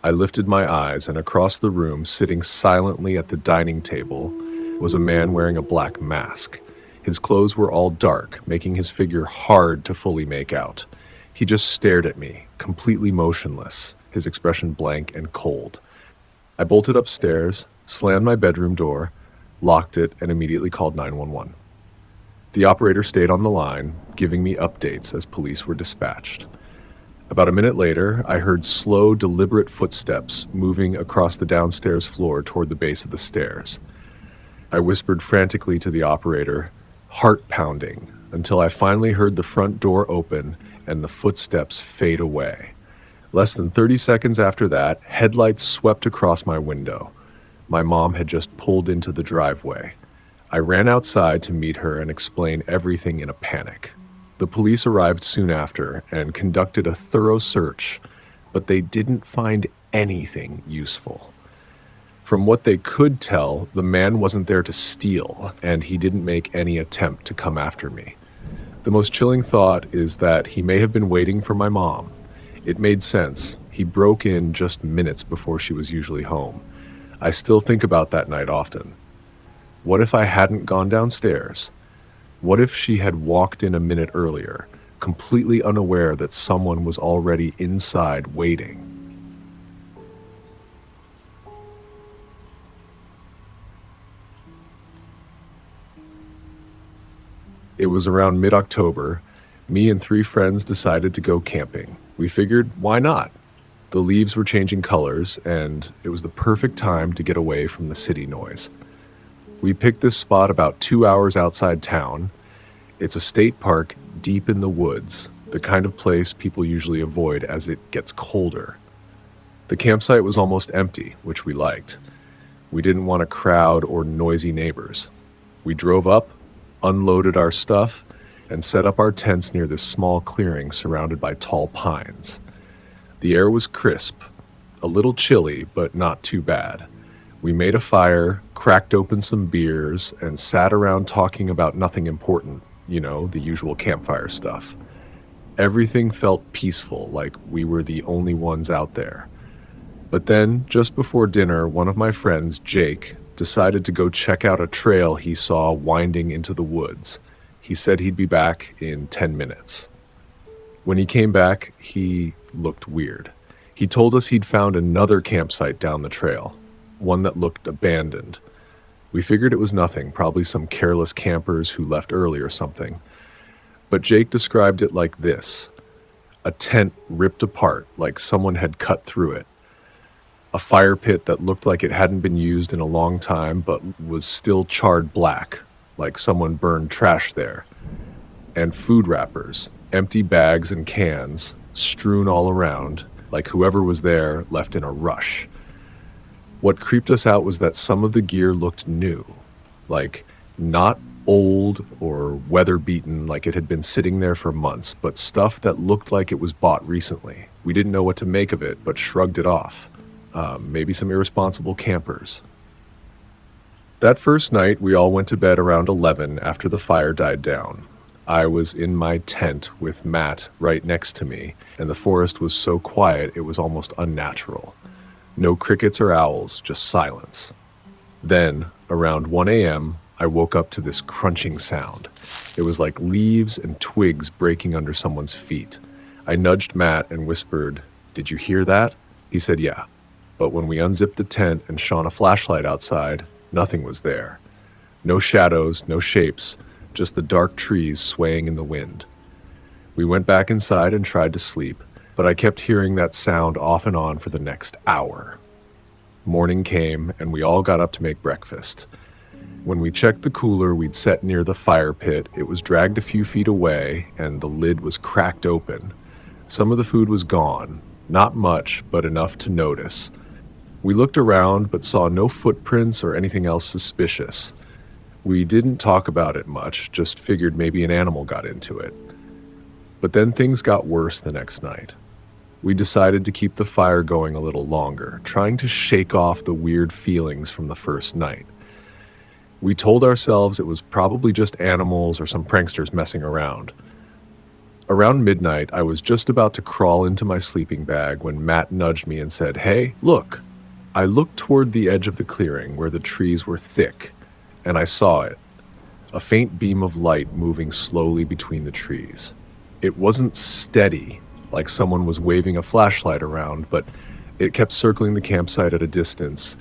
I lifted my eyes, and across the room, sitting silently at the dining table, was a man wearing a black mask. His clothes were all dark, making his figure hard to fully make out. He just stared at me, completely motionless, his expression blank and cold. I bolted upstairs, slammed my bedroom door, locked it, and immediately called 911. The operator stayed on the line, giving me updates as police were dispatched. About a minute later, I heard slow, deliberate footsteps moving across the downstairs floor toward the base of the stairs. I whispered frantically to the operator, heart pounding, until I finally heard the front door open and the footsteps fade away. Less than 30 seconds after that, headlights swept across my window. My mom had just pulled into the driveway. I ran outside to meet her and explain everything in a panic. The police arrived soon after and conducted a thorough search, but they didn't find anything useful. From what they could tell, the man wasn't there to steal, and he didn't make any attempt to come after me. The most chilling thought is that he may have been waiting for my mom. It made sense. He broke in just minutes before she was usually home. I still think about that night often. What if I hadn't gone downstairs? What if she had walked in a minute earlier, completely unaware that someone was already inside waiting? It was around mid-October. Me and 3 friends decided to go camping. We figured, why not? The leaves were changing colors, and it was the perfect time to get away from the city noise. We picked this spot about 2 hours outside town. It's a state park deep in the woods, the kind of place people usually avoid as it gets colder. The campsite was almost empty, which we liked. We didn't want a crowd or noisy neighbors. We drove up, unloaded our stuff, and set up our tents near this small clearing surrounded by tall pines. The air was crisp, a little chilly, but not too bad. We made a fire, cracked open some beers, and sat around talking about nothing important, the usual campfire stuff. Everything felt peaceful, like we were the only ones out there. But then, just before dinner, one of my friends, Jake, decided to go check out a trail he saw winding into the woods. He said he'd be back in 10 minutes. When he came back, he looked weird. He told us he'd found another campsite down the trail, one that looked abandoned. We figured it was nothing, probably some careless campers who left early or something. But Jake described it like this: a tent ripped apart, like someone had cut through it. A fire pit that looked like it hadn't been used in a long time, but was still charred black, like someone burned trash there. And food wrappers, empty bags and cans, strewn all around, like whoever was there left in a rush. What creeped us out was that some of the gear looked new, like not old or weather-beaten like it had been sitting there for months, but stuff that looked like it was bought recently. We didn't know what to make of it, but shrugged it off. Maybe some irresponsible campers. That first night, we all went to bed around 11 after the fire died down. I was in my tent with Matt right next to me, and the forest was so quiet it was almost unnatural. No crickets or owls, just silence. Then, around 1 a.m., I woke up to this crunching sound. It was like leaves and twigs breaking under someone's feet. I nudged Matt and whispered, "Did you hear that?" He said, "Yeah." But when we unzipped the tent and shone a flashlight outside, nothing was there. No shadows, no shapes, just the dark trees swaying in the wind. We went back inside and tried to sleep, but I kept hearing that sound off and on for the next hour. Morning came, and we all got up to make breakfast. When we checked the cooler we'd set near the fire pit, it was dragged a few feet away, and the lid was cracked open. Some of the food was gone, not much, but enough to notice. We looked around, but saw no footprints or anything else suspicious. We didn't talk about it much, just figured maybe an animal got into it. But then things got worse the next night. We decided to keep the fire going a little longer, trying to shake off the weird feelings from the first night. We told ourselves it was probably just animals or some pranksters messing around. Around midnight, I was just about to crawl into my sleeping bag when Matt nudged me and said, "Hey, look." I looked toward the edge of the clearing where the trees were thick, and I saw it. a faint beam of light moving slowly between the trees. It wasn't steady, like someone was waving a flashlight around, but it kept circling the campsite at a distance,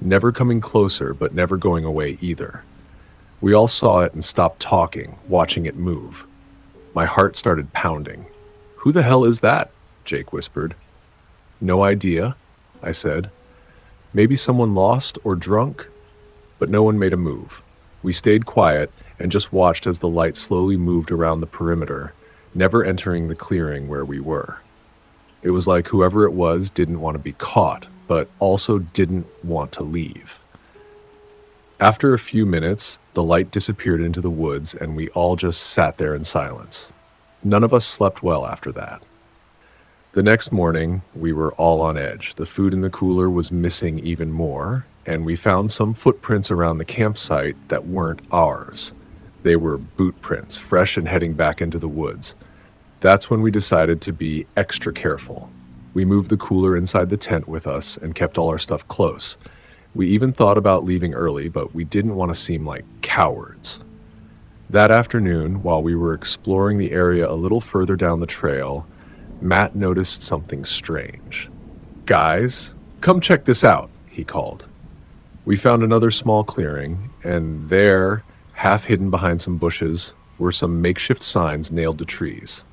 never coming closer, but never going away either. We all saw it and stopped talking, watching it move. My heart started pounding. "Who the hell is that?" Jake whispered. "No idea," I said. "Maybe someone lost or drunk?" But no one made a move. We stayed quiet and just watched as the light slowly moved around the perimeter, never entering the clearing where we were. It was like whoever it was didn't want to be caught, but also didn't want to leave. After a few minutes, the light disappeared into the woods and we all just sat there in silence. None of us slept well after that. The next morning, we were all on edge. The food in the cooler was missing even more, and we found some footprints around the campsite that weren't ours. They were boot prints, fresh and heading back into the woods. That's when we decided to be extra careful. We moved the cooler inside the tent with us and kept all our stuff close. We even thought about leaving early, but we didn't want to seem like cowards. That afternoon, while we were exploring the area a little further down the trail, Matt noticed something strange. "Guys, come check this out," he called. We found another small clearing, and there, half hidden behind some bushes, were some makeshift signs nailed to trees.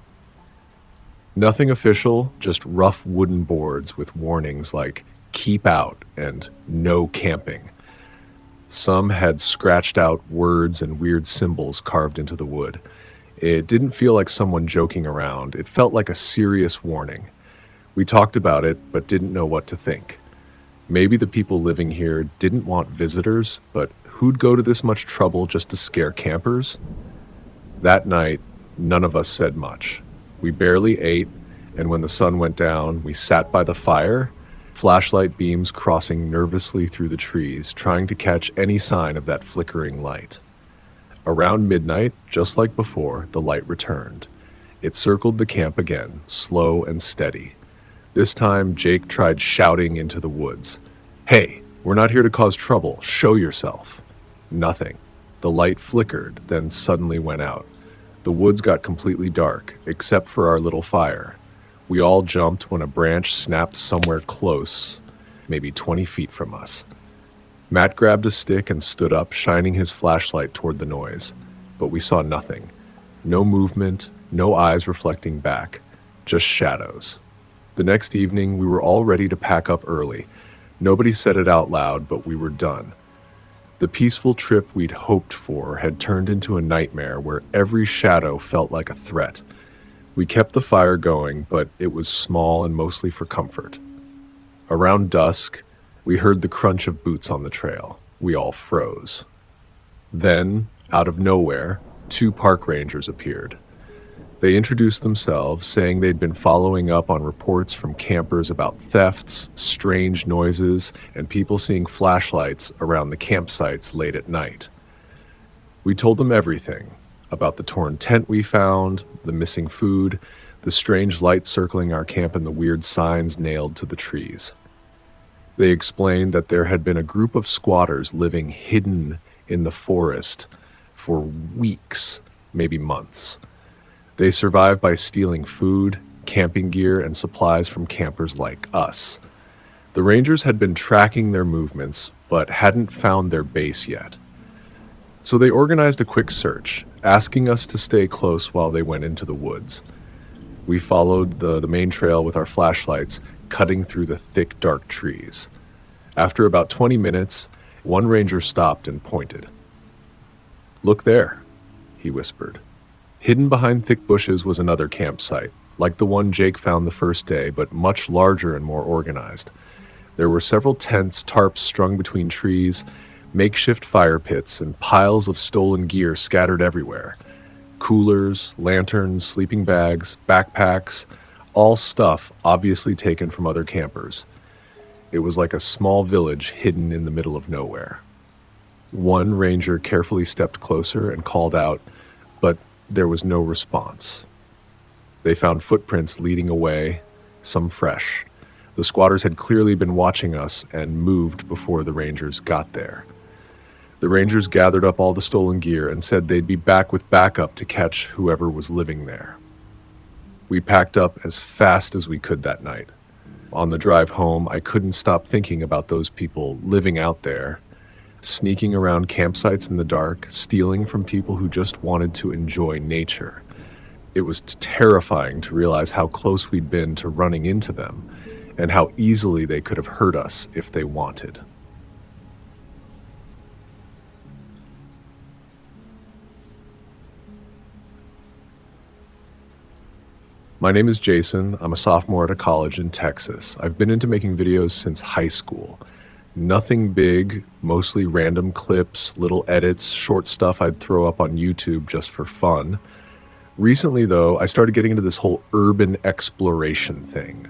Nothing official, just rough wooden boards with warnings like "keep out" and "no camping." Some had scratched out words and weird symbols carved into the wood. It didn't feel like someone joking around. It felt like a serious warning. We talked about it, but didn't know what to think. Maybe the people living here didn't want visitors, but who'd go to this much trouble just to scare campers? That night, none of us said much. We barely ate, and when the sun went down, we sat by the fire, flashlight beams crossing nervously through the trees, trying to catch any sign of that flickering light. Around midnight, just like before, the light returned. It circled the camp again, slow and steady. This time, Jake tried shouting into the woods. "Hey, we're not here to cause trouble. Show yourself." Nothing. The light flickered, then suddenly went out. The woods got completely dark, except for our little fire. We all jumped when a branch snapped somewhere close, maybe 20 feet from us. Matt grabbed a stick and stood up, shining his flashlight toward the noise. But we saw nothing. No movement, no eyes reflecting back, just shadows. The next evening, we were all ready to pack up early. Nobody said it out loud, but we were done. The peaceful trip we'd hoped for had turned into a nightmare where every shadow felt like a threat. We kept the fire going, but it was small and mostly for comfort. Around dusk, we heard the crunch of boots on the trail. We all froze. Then, out of nowhere, 2 park rangers appeared. They introduced themselves, saying they'd been following up on reports from campers about thefts, strange noises, and people seeing flashlights around the campsites late at night. We told them everything about the torn tent we found, the missing food, the strange light circling our camp, and the weird signs nailed to the trees. They explained that there had been a group of squatters living hidden in the forest for weeks, maybe months. They survived by stealing food, camping gear, and supplies from campers like us. The rangers had been tracking their movements, but hadn't found their base yet. So they organized a quick search, asking us to stay close while they went into the woods. We followed the main trail with our flashlights, cutting through the thick, dark trees. After about 20 minutes, one ranger stopped and pointed. "Look there," he whispered. Hidden behind thick bushes was another campsite, like the one Jake found the first day, but much larger and more organized. There were several tents, tarps strung between trees, makeshift fire pits, and piles of stolen gear scattered everywhere. Coolers, lanterns, sleeping bags, backpacks, all stuff obviously taken from other campers. It was like a small village hidden in the middle of nowhere. One ranger carefully stepped closer and called out, but there was no response. They found footprints leading away, some fresh. The squatters had clearly been watching us and moved before the rangers got there. The Rangers gathered up all the stolen gear and said they'd be back with backup to catch whoever was living there. We packed up as fast as we could that night. On the drive home, I couldn't stop thinking about those people living out there, sneaking around campsites in the dark, stealing from people who just wanted to enjoy nature. It was terrifying to realize how close we'd been to running into them, and how easily they could have hurt us if they wanted. My name is Jason. I'm a sophomore at a college in Texas. I've been into making videos since high school. Nothing big, mostly random clips, little edits, short stuff I'd throw up on YouTube just for fun. Recently, though, I started getting into this whole urban exploration thing.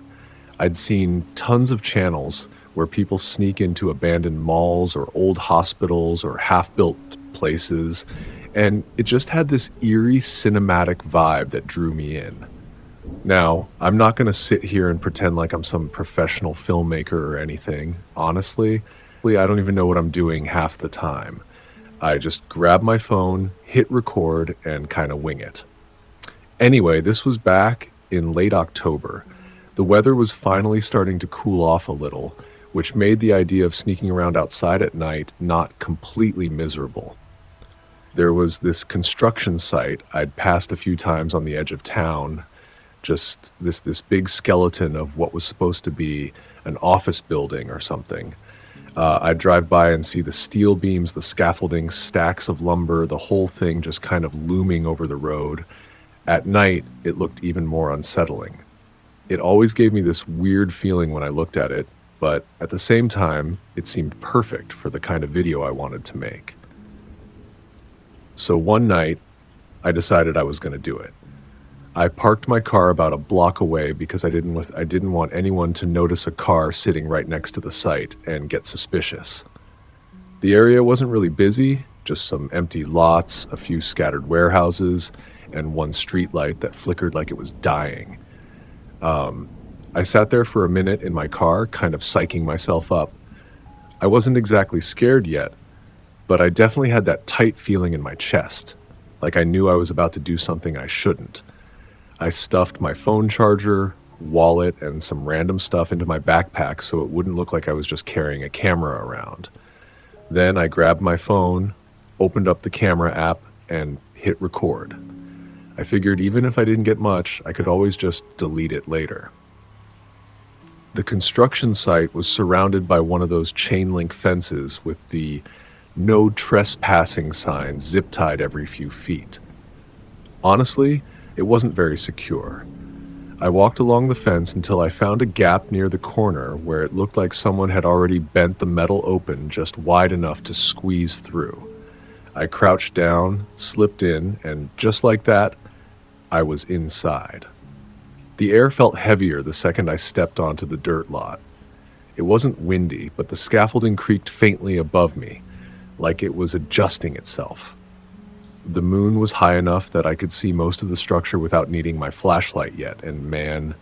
I'd seen tons of channels where people sneak into abandoned malls or old hospitals or half-built places, and it just had this eerie cinematic vibe that drew me in. Now, I'm not going to sit here and pretend like I'm some professional filmmaker or anything. Honestly, I don't even know what I'm doing half the time. I just grab my phone, hit record, and kind of wing it. Anyway, this was back in late October. The weather was finally starting to cool off a little, which made the idea of sneaking around outside at night not completely miserable. There was this construction site I'd passed a few times on the edge of town, just this big skeleton of what was supposed to be an office building or something. I'd drive by and see the steel beams, the scaffolding, stacks of lumber, the whole thing just kind of looming over the road. At night, it looked even more unsettling. It always gave me this weird feeling when I looked at it, but at the same time, it seemed perfect for the kind of video I wanted to make. So one night, I decided I was going to do it. I parked my car about a block away because I didn't want anyone to notice a car sitting right next to the site and get suspicious. The area wasn't really busy, just some empty lots, a few scattered warehouses, and one streetlight that flickered like it was dying. I sat there for a minute in my car, kind of psyching myself up. I wasn't exactly scared yet, but I definitely had that tight feeling in my chest, like I knew I was about to do something I shouldn't. I stuffed my phone charger, wallet, and some random stuff into my backpack so it wouldn't look like I was just carrying a camera around. Then I grabbed my phone, opened up the camera app, and hit record. I figured even if I didn't get much, I could always just delete it later. The construction site was surrounded by one of those chain link fences with the "no trespassing" sign zip-tied every few feet. Honestly, it wasn't very secure. I walked along the fence until I found a gap near the corner where it looked like someone had already bent the metal open just wide enough to squeeze through. I crouched down, slipped in, and just like that, I was inside. The air felt heavier the second I stepped onto the dirt lot. It wasn't windy, but the scaffolding creaked faintly above me, like it was adjusting itself. The moon was high enough that I could see most of the structure without needing my flashlight yet, and man,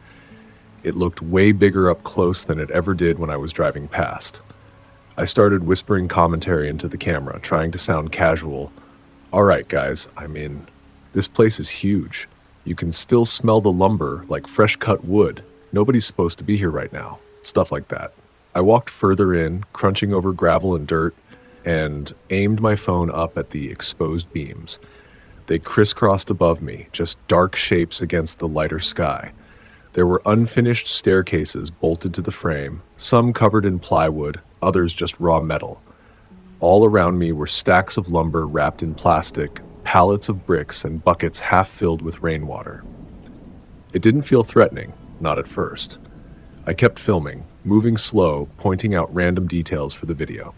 it looked way bigger up close than it ever did when I was driving past. I started whispering commentary into the camera, trying to sound casual. "All right, guys, I'm in. This place is huge. You can still smell the lumber like fresh cut wood. Nobody's supposed to be here right now." Stuff like that. I walked further in, crunching over gravel and dirt, and aimed my phone up at the exposed beams. They crisscrossed above me, just dark shapes against the lighter sky. There were unfinished staircases bolted to the frame, some covered in plywood, others just raw metal. All around me were stacks of lumber wrapped in plastic, pallets of bricks, and buckets half filled with rainwater. It didn't feel threatening, not at first. I kept filming, moving slow, pointing out random details for the video.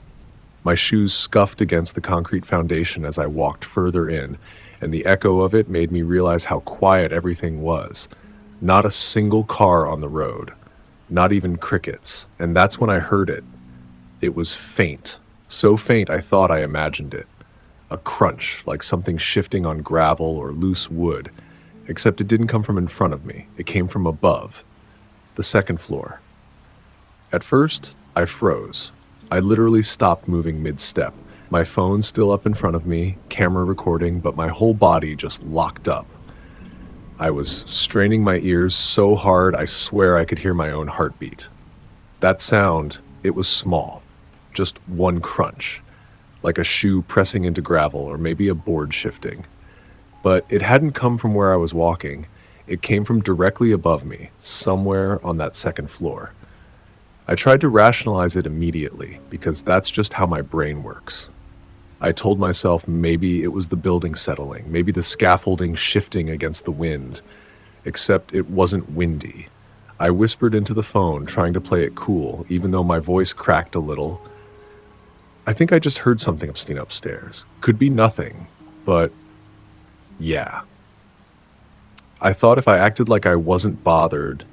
My shoes scuffed against the concrete foundation as I walked further in, and the echo of it made me realize how quiet everything was. Not a single car on the road, not even crickets, and that's when I heard it. It was faint, so faint I thought I imagined it. A crunch, like something shifting on gravel or loose wood, except it didn't come from in front of me. It came from above, the second floor. At first, I froze. I literally stopped moving mid-step. My phone still up in front of me, camera recording, but my whole body just locked up. I was straining my ears so hard I swear I could hear my own heartbeat. That sound, it was small. Just one crunch, like a shoe pressing into gravel or maybe a board shifting. But it hadn't come from where I was walking. It came from directly above me, somewhere on that second floor. I tried to rationalize it immediately because that's just how my brain works. I told myself maybe it was the building settling, maybe the scaffolding shifting against the wind, except it wasn't windy. I whispered into the phone, trying to play it cool, even though my voice cracked a little. I think I just heard something upstairs. Could be nothing, but yeah. I thought if I acted like I wasn't bothered,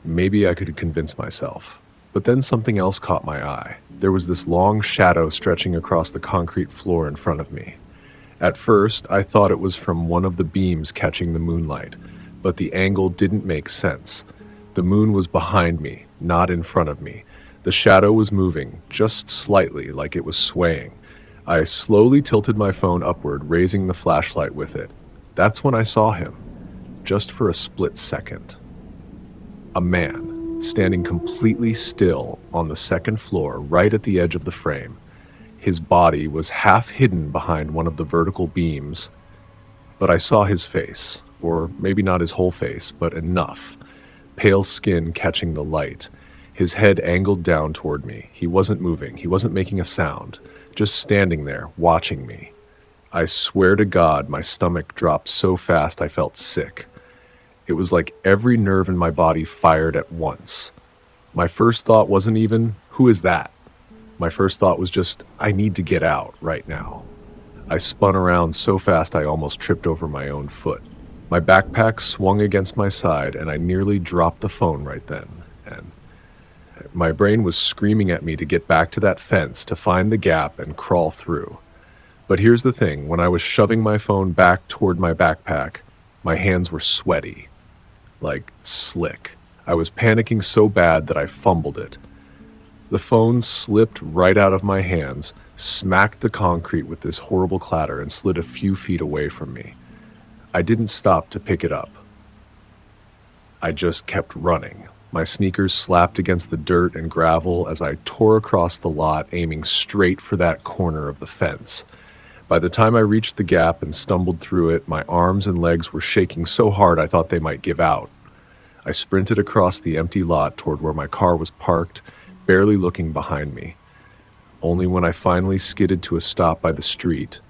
maybe I could convince myself. But then something else caught my eye. There was this long shadow stretching across the concrete floor in front of me. At first, I thought it was from one of the beams catching the moonlight, but the angle didn't make sense. The moon was behind me, not in front of me. The shadow was moving, just slightly, like it was swaying. I slowly tilted my phone upward, raising the flashlight with it. That's when I saw him, just for a split second. A man, standing completely still on the second floor, right at the edge of the frame. His body was half hidden behind one of the vertical beams, but I saw his face, or maybe not his whole face, but enough. Pale skin catching the light, his head angled down toward me. He wasn't moving, he wasn't making a sound, just standing there, watching me. I swear to God, my stomach dropped so fast I felt sick. It was like every nerve in my body fired at once. My first thought wasn't even, who is that? My first thought was just, I need to get out right now. I spun around so fast I almost tripped over my own foot. My backpack swung against my side and I nearly dropped the phone right then. And my brain was screaming at me to get back to that fence, to find the gap and crawl through. But here's the thing, when I was shoving my phone back toward my backpack, my hands were sweaty, like slick. I was panicking so bad that I fumbled it. The phone slipped right out of my hands, smacked the concrete with this horrible clatter, and slid a few feet away from me. I didn't stop to pick it up. I just kept running. My sneakers slapped against the dirt and gravel as I tore across the lot, aiming straight for that corner of the fence. By the time I reached the gap and stumbled through it, my arms and legs were shaking so hard I thought they might give out. I sprinted across the empty lot toward where my car was parked, barely looking behind me. Only when I finally skidded to a stop by the street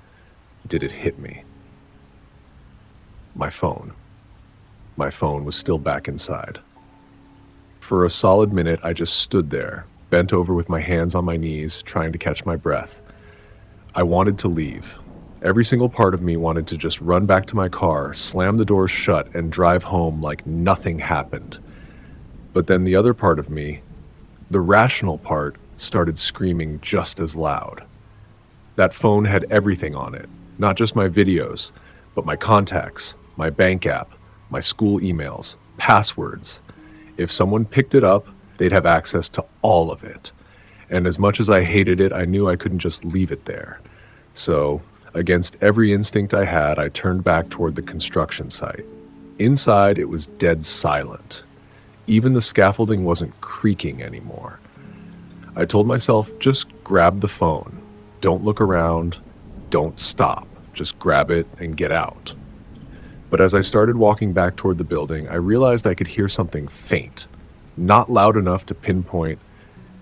did it hit me. My phone. My phone was still back inside. For a solid minute, I just stood there, bent over with my hands on my knees, trying to catch my breath. I wanted to leave. Every single part of me wanted to just run back to my car, slam the doors shut, and drive home like nothing happened. But then the other part of me, the rational part, started screaming just as loud. That phone had everything on it, not just my videos, but my contacts, my bank app, my school emails, passwords. If someone picked it up, they'd have access to all of it. And as much as I hated it, I knew I couldn't just leave it there. So, against every instinct I had, I turned back toward the construction site. Inside, it was dead silent. Even the scaffolding wasn't creaking anymore. I told myself, just grab the phone. Don't look around. Don't stop. Just grab it and get out. But as I started walking back toward the building, I realized I could hear something faint. Not loud enough to pinpoint,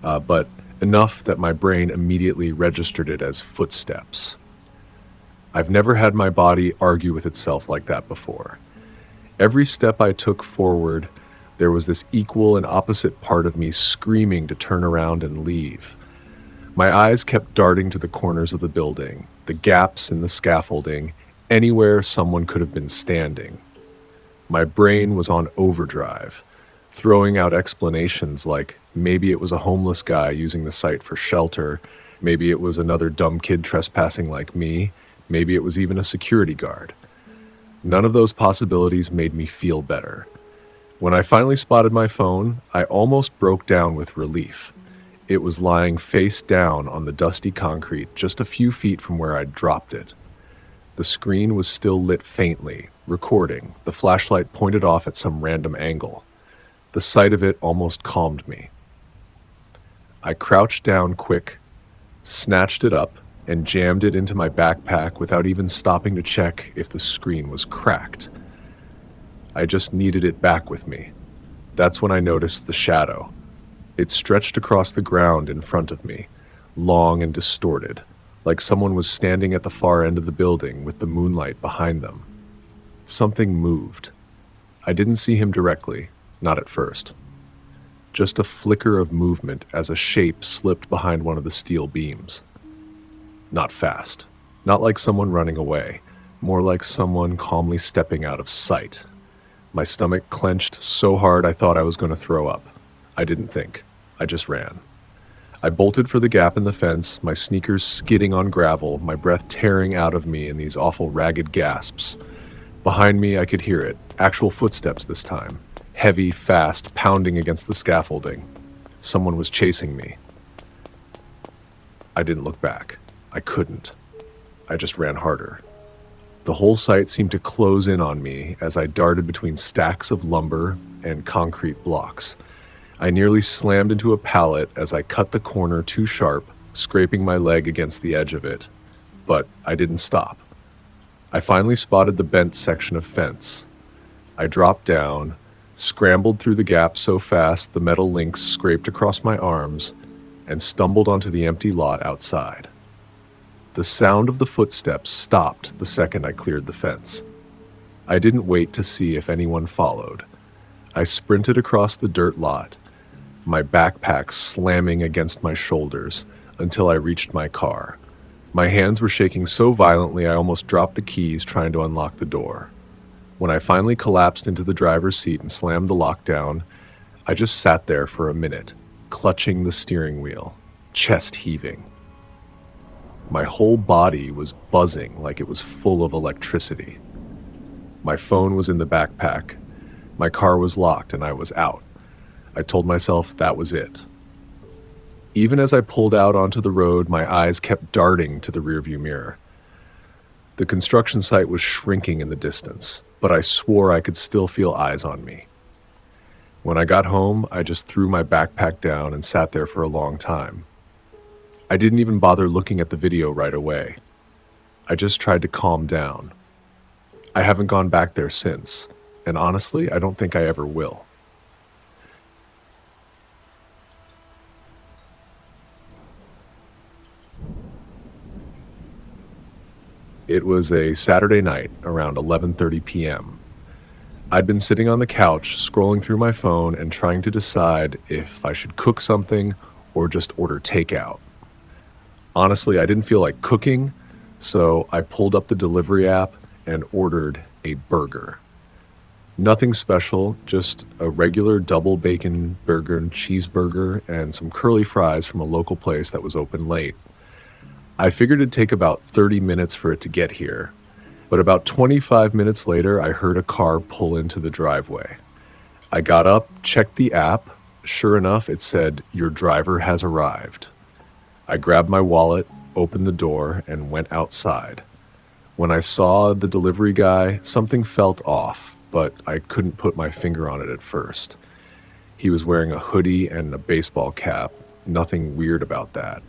but enough that my brain immediately registered it as footsteps. I've never had my body argue with itself like that before. Every step I took forward, there was this equal and opposite part of me screaming to turn around and leave. My eyes kept darting to the corners of the building, the gaps in the scaffolding, anywhere someone could have been standing. My brain was on overdrive, throwing out explanations like maybe it was a homeless guy using the site for shelter, maybe it was another dumb kid trespassing like me, maybe it was even a security guard. None of those possibilities made me feel better. When I finally spotted my phone, I almost broke down with relief. It was lying face down on the dusty concrete just a few feet from where I'd dropped it. The screen was still lit faintly, recording, the flashlight pointed off at some random angle. The sight of it almost calmed me. I crouched down quick, snatched it up, and jammed it into my backpack without even stopping to check if the screen was cracked. I just needed it back with me. That's when I noticed the shadow. It stretched across the ground in front of me, long and distorted, like someone was standing at the far end of the building with the moonlight behind them. Something moved. I didn't see him directly, not at first. Just a flicker of movement as a shape slipped behind one of the steel beams. Not fast, not like someone running away, more like someone calmly stepping out of sight. My stomach clenched so hard I thought I was going to throw up. I didn't think. I just ran. I bolted for the gap in the fence, my sneakers skidding on gravel, my breath tearing out of me in these awful ragged gasps. Behind me, I could hear it, actual footsteps this time. Heavy, fast, pounding against the scaffolding. Someone was chasing me. I didn't look back. I couldn't. I just ran harder. The whole site seemed to close in on me as I darted between stacks of lumber and concrete blocks. I nearly slammed into a pallet as I cut the corner too sharp, scraping my leg against the edge of it. But I didn't stop. I finally spotted the bent section of fence. I dropped down, scrambled through the gap so fast the metal links scraped across my arms, and stumbled onto the empty lot outside. The sound of the footsteps stopped the second I cleared the fence. I didn't wait to see if anyone followed. I sprinted across the dirt lot, my backpack slamming against my shoulders until I reached my car. My hands were shaking so violently I almost dropped the keys trying to unlock the door. When I finally collapsed into the driver's seat and slammed the lock down, I just sat there for a minute, clutching the steering wheel, chest heaving. My whole body was buzzing like it was full of electricity. My phone was in the backpack. My car was locked and I was out. I told myself that was it. Even as I pulled out onto the road, my eyes kept darting to the rearview mirror. The construction site was shrinking in the distance, but I swore I could still feel eyes on me. When I got home, I just threw my backpack down and sat there for a long time. I didn't even bother looking at the video right away. I just tried to calm down. I haven't gone back there since, and honestly, I don't think I ever will. It was a Saturday night around 11:30 p.m. I'd been sitting on the couch, scrolling through my phone and trying to decide if I should cook something or just order takeout. Honestly, I didn't feel like cooking, so I pulled up the delivery app and ordered a burger. Nothing special, just a regular double bacon burger and cheeseburger and some curly fries from a local place that was open late. I figured it'd take about 30 minutes for it to get here, but about 25 minutes later, I heard a car pull into the driveway. I got up, checked the app. Sure enough, it said, "Your driver has arrived." I grabbed my wallet, opened the door, and went outside. When I saw the delivery guy, something felt off, but I couldn't put my finger on it at first. He was wearing a hoodie and a baseball cap, nothing weird about that.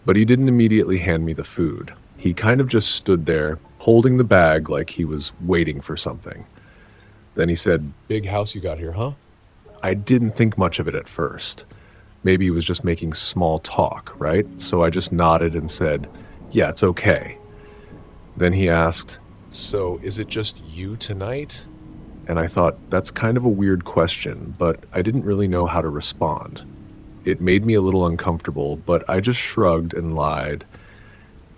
But he didn't immediately hand me the food. He kind of just stood there, holding the bag like he was waiting for something. Then he said, "Big house you got here, huh?" I didn't think much of it at first. Maybe he was just making small talk, right? So I just nodded and said, "Yeah, it's okay." Then he asked, "So is it just you tonight?" And I thought, that's kind of a weird question, but I didn't really know how to respond. It made me a little uncomfortable, but I just shrugged and lied.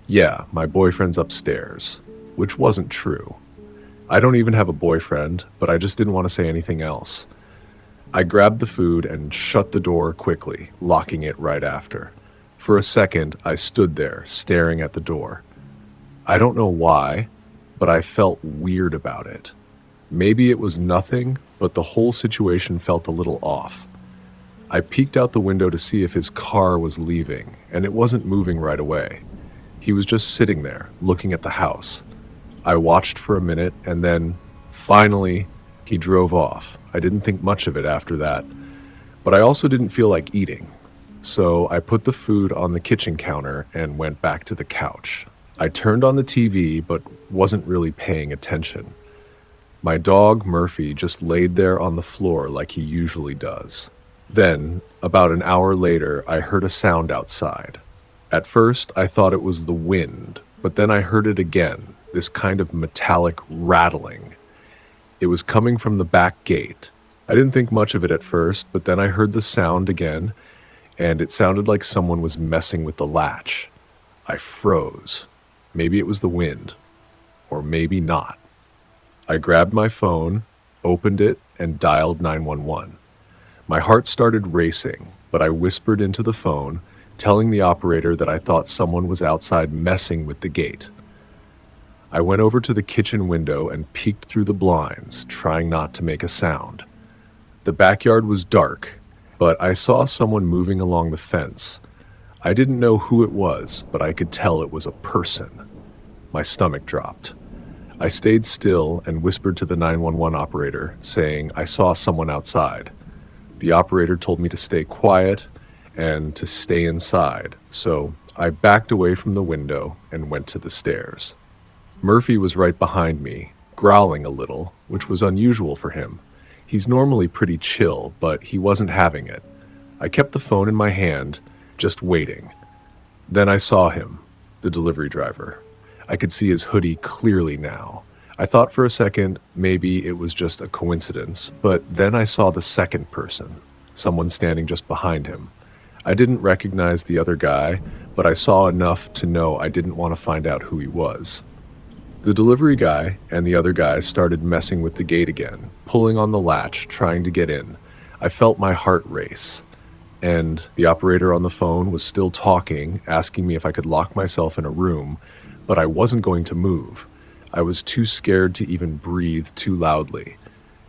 "Yeah, my boyfriend's upstairs," which wasn't true. I don't even have a boyfriend, but I just didn't want to say anything else. I grabbed the food and shut the door quickly, locking it right after. For a second, I stood there, staring at the door. I don't know why, but I felt weird about it. Maybe it was nothing, but the whole situation felt a little off. I peeked out the window to see if his car was leaving, and it wasn't moving right away. He was just sitting there, looking at the house. I watched for a minute, and then, finally, he drove off. I didn't think much of it after that, but I also didn't feel like eating. So I put the food on the kitchen counter and went back to the couch. I turned on the TV, but wasn't really paying attention. My dog, Murphy, just laid there on the floor like he usually does. Then, about an hour later, I heard a sound outside. At first, I thought it was the wind, but then I heard it again, this kind of metallic rattling. It was coming from the back gate. I didn't think much of it at first, but then I heard the sound again, and it sounded like someone was messing with the latch. I froze. Maybe it was the wind, or maybe not. I grabbed my phone, opened it, and dialed 911. My heart started racing, but I whispered into the phone, telling the operator that I thought someone was outside messing with the gate. I went over to the kitchen window and peeked through the blinds, trying not to make a sound. The backyard was dark, but I saw someone moving along the fence. I didn't know who it was, but I could tell it was a person. My stomach dropped. I stayed still and whispered to the 911 operator, saying I saw someone outside. The operator told me to stay quiet and to stay inside, so I backed away from the window and went to the stairs. Murphy was right behind me, growling a little, which was unusual for him. He's normally pretty chill, but he wasn't having it. I kept the phone in my hand, just waiting. Then I saw him, the delivery driver. I could see his hoodie clearly now. I thought for a second maybe it was just a coincidence, but then I saw the second person, someone standing just behind him. I didn't recognize the other guy, but I saw enough to know I didn't want to find out who he was. The delivery guy and the other guy started messing with the gate again, pulling on the latch, trying to get in. I felt my heart race, and the operator on the phone was still talking, asking me if I could lock myself in a room, but I wasn't going to move. I was too scared to even breathe too loudly.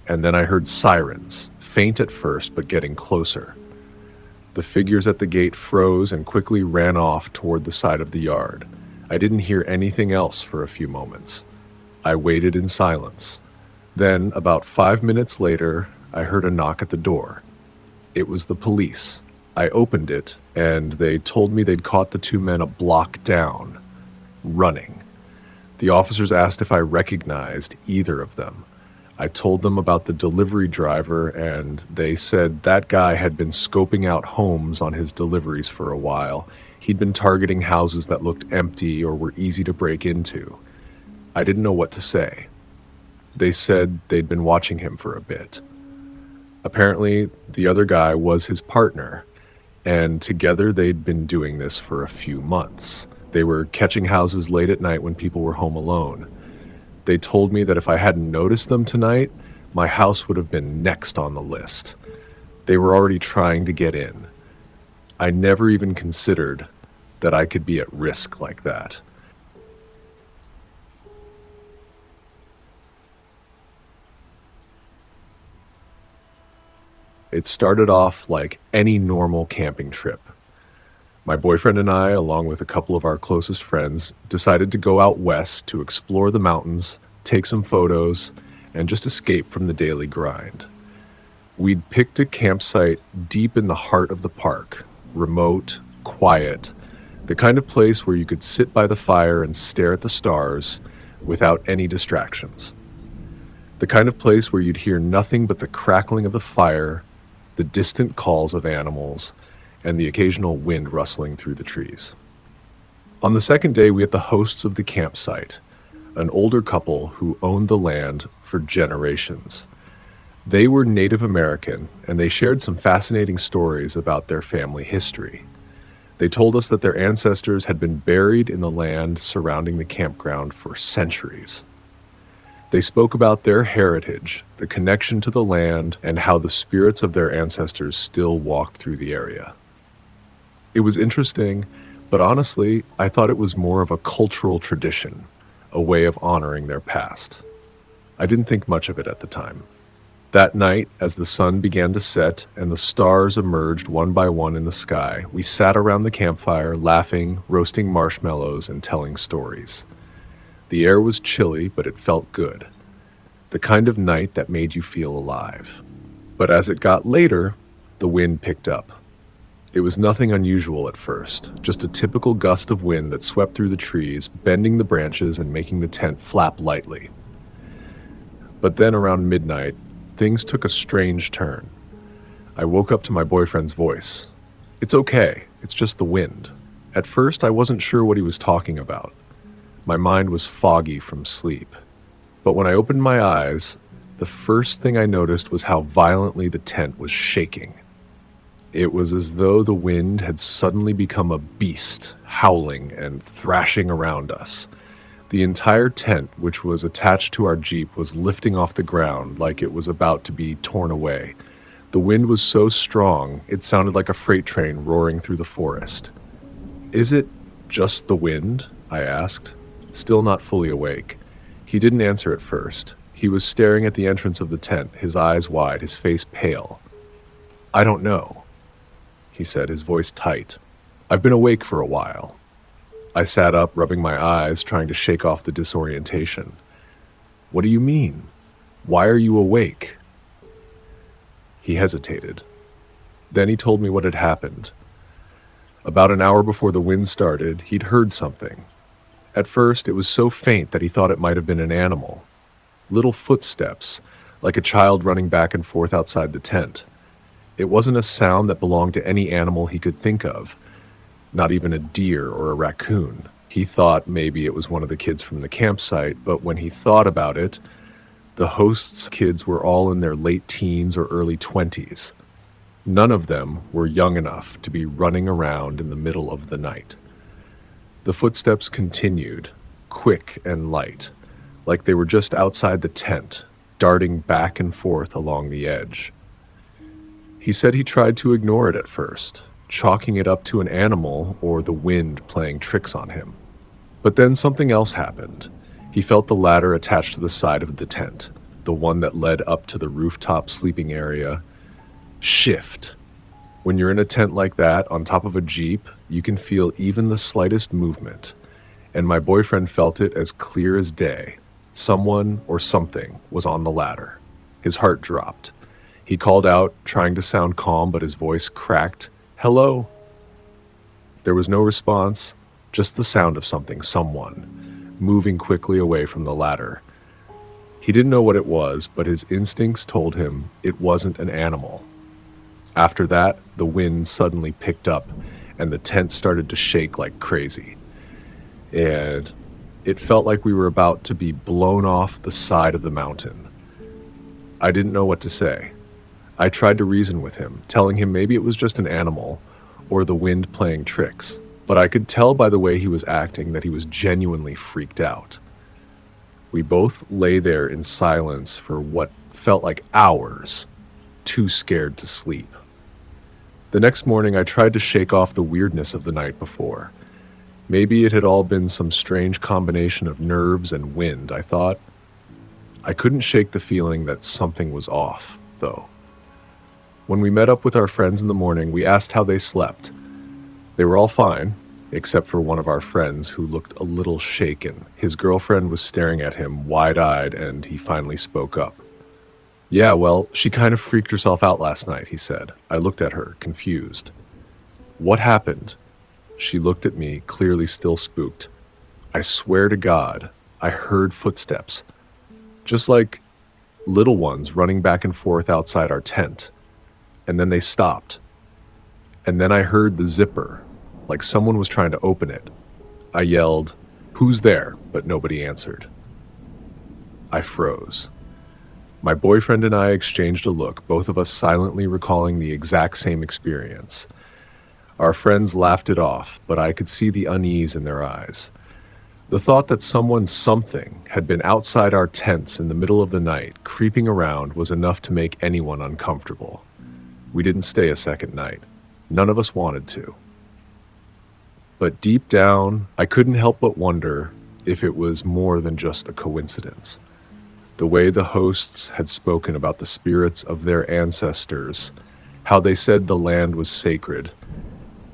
And then I heard sirens, faint at first, but getting closer. The figures at the gate froze and quickly ran off toward the side of the yard. I didn't hear anything else for a few moments. I waited in silence. Then, about 5 minutes later, I heard a knock at the door. It was the police. I opened it, and they told me they'd caught the two men a block down, running. The officers asked if I recognized either of them. I told them about the delivery driver, and they said that guy had been scoping out homes on his deliveries for a while. He'd been targeting houses that looked empty or were easy to break into. I didn't know what to say. They said they'd been watching him for a bit. Apparently, the other guy was his partner, and together they'd been doing this for a few months. They were catching houses late at night when people were home alone. They told me that if I hadn't noticed them tonight, my house would have been next on the list. They were already trying to get in. I never even considered that I could be at risk like that. It started off like any normal camping trip. My boyfriend and I, along with a couple of our closest friends, decided to go out west to explore the mountains, take some photos, and just escape from the daily grind. We'd picked a campsite deep in the heart of the park, remote, quiet, the kind of place where you could sit by the fire and stare at the stars without any distractions. The kind of place where you'd hear nothing but the crackling of the fire, the distant calls of animals, and the occasional wind rustling through the trees. On the second day, we had the hosts of the campsite, an older couple who owned the land for generations. They were Native American, and they shared some fascinating stories about their family history. They told us that their ancestors had been buried in the land surrounding the campground for centuries. They spoke about their heritage, the connection to the land, and how the spirits of their ancestors still walked through the area. It was interesting, but honestly, I thought it was more of a cultural tradition, a way of honoring their past. I didn't think much of it at the time. That night, as the sun began to set and the stars emerged one by one in the sky, we sat around the campfire, laughing, roasting marshmallows, and telling stories. The air was chilly, but it felt good. The kind of night that made you feel alive. But as it got later, the wind picked up. It was nothing unusual at first, just a typical gust of wind that swept through the trees, bending the branches and making the tent flap lightly. But then around midnight, things took a strange turn. I woke up to my boyfriend's voice. "It's okay, it's just the wind." At first, I wasn't sure what he was talking about. My mind was foggy from sleep. But when I opened my eyes, the first thing I noticed was how violently the tent was shaking. It was as though the wind had suddenly become a beast, howling and thrashing around us. The entire tent, which was attached to our Jeep, was lifting off the ground like it was about to be torn away. The wind was so strong, it sounded like a freight train roaring through the forest. "Is it just the wind?" I asked, still not fully awake. He didn't answer at first. He was staring at the entrance of the tent, his eyes wide, his face pale. "I don't know," he said, his voice tight. "I've been awake for a while." I sat up, rubbing my eyes, trying to shake off the disorientation. "What do you mean? Why are you awake?" He hesitated. Then he told me what had happened. About an hour before the wind started, he'd heard something. At first, it was so faint that he thought it might have been an animal. Little footsteps, like a child running back and forth outside the tent. It wasn't a sound that belonged to any animal he could think of, not even a deer or a raccoon. He thought maybe it was one of the kids from the campsite, but when he thought about it, the host's kids were all in their late teens or early 20s. None of them were young enough to be running around in the middle of the night. The footsteps continued, quick and light, like they were just outside the tent, darting back and forth along the edge. He said he tried to ignore it at first, chalking it up to an animal or the wind playing tricks on him. But then something else happened. He felt the ladder attached to the side of the tent, the one that led up to the rooftop sleeping area, shift. When you're in a tent like that, on top of a Jeep, you can feel even the slightest movement. And my boyfriend felt it as clear as day. Someone or something was on the ladder. His heart dropped. He called out, trying to sound calm, but his voice cracked. "Hello?" There was no response, just the sound of someone, moving quickly away from the ladder. He didn't know what it was, but his instincts told him it wasn't an animal. After that, the wind suddenly picked up, and the tent started to shake like crazy. And it felt like we were about to be blown off the side of the mountain. I didn't know what to say. I tried to reason with him, telling him maybe it was just an animal, or the wind playing tricks, but I could tell by the way he was acting that he was genuinely freaked out. We both lay there in silence for what felt like hours, too scared to sleep. The next morning, I tried to shake off the weirdness of the night before. Maybe it had all been some strange combination of nerves and wind, I thought. I couldn't shake the feeling that something was off, though. When we met up with our friends in the morning, we asked how they slept. They were all fine, except for one of our friends who looked a little shaken. His girlfriend was staring at him wide-eyed, and he finally spoke up. "Yeah, well, she kind of freaked herself out last night," he said. I looked at her, confused. "What happened?" She looked at me, clearly still spooked. "I swear to God, I heard footsteps. Just like little ones running back and forth outside our tent. And then they stopped. And then I heard the zipper, like someone was trying to open it. I yelled, 'Who's there?' but nobody answered." I froze. My boyfriend and I exchanged a look, both of us silently recalling the exact same experience. Our friends laughed it off, but I could see the unease in their eyes. The thought that something had been outside our tents in the middle of the night, creeping around, was enough to make anyone uncomfortable. We didn't stay a second night. None of us wanted to. But deep down, I couldn't help but wonder if it was more than just a coincidence. The way the hosts had spoken about the spirits of their ancestors, how they said the land was sacred,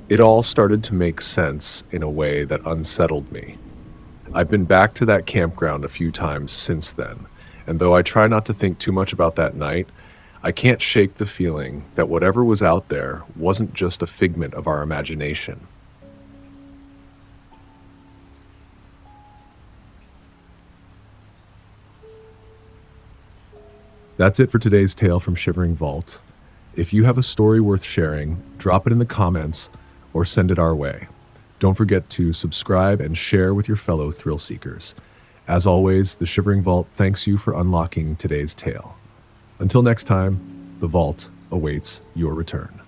it all started to make sense in a way that unsettled me. I've been back to that campground a few times since then, and though I try not to think too much about that night, I can't shake the feeling that whatever was out there wasn't just a figment of our imagination. That's it for today's tale from Shivering Vault. If you have a story worth sharing, drop it in the comments or send it our way. Don't forget to subscribe and share with your fellow thrill seekers. As always, the Shivering Vault thanks you for unlocking today's tale. Until next time, the vault awaits your return.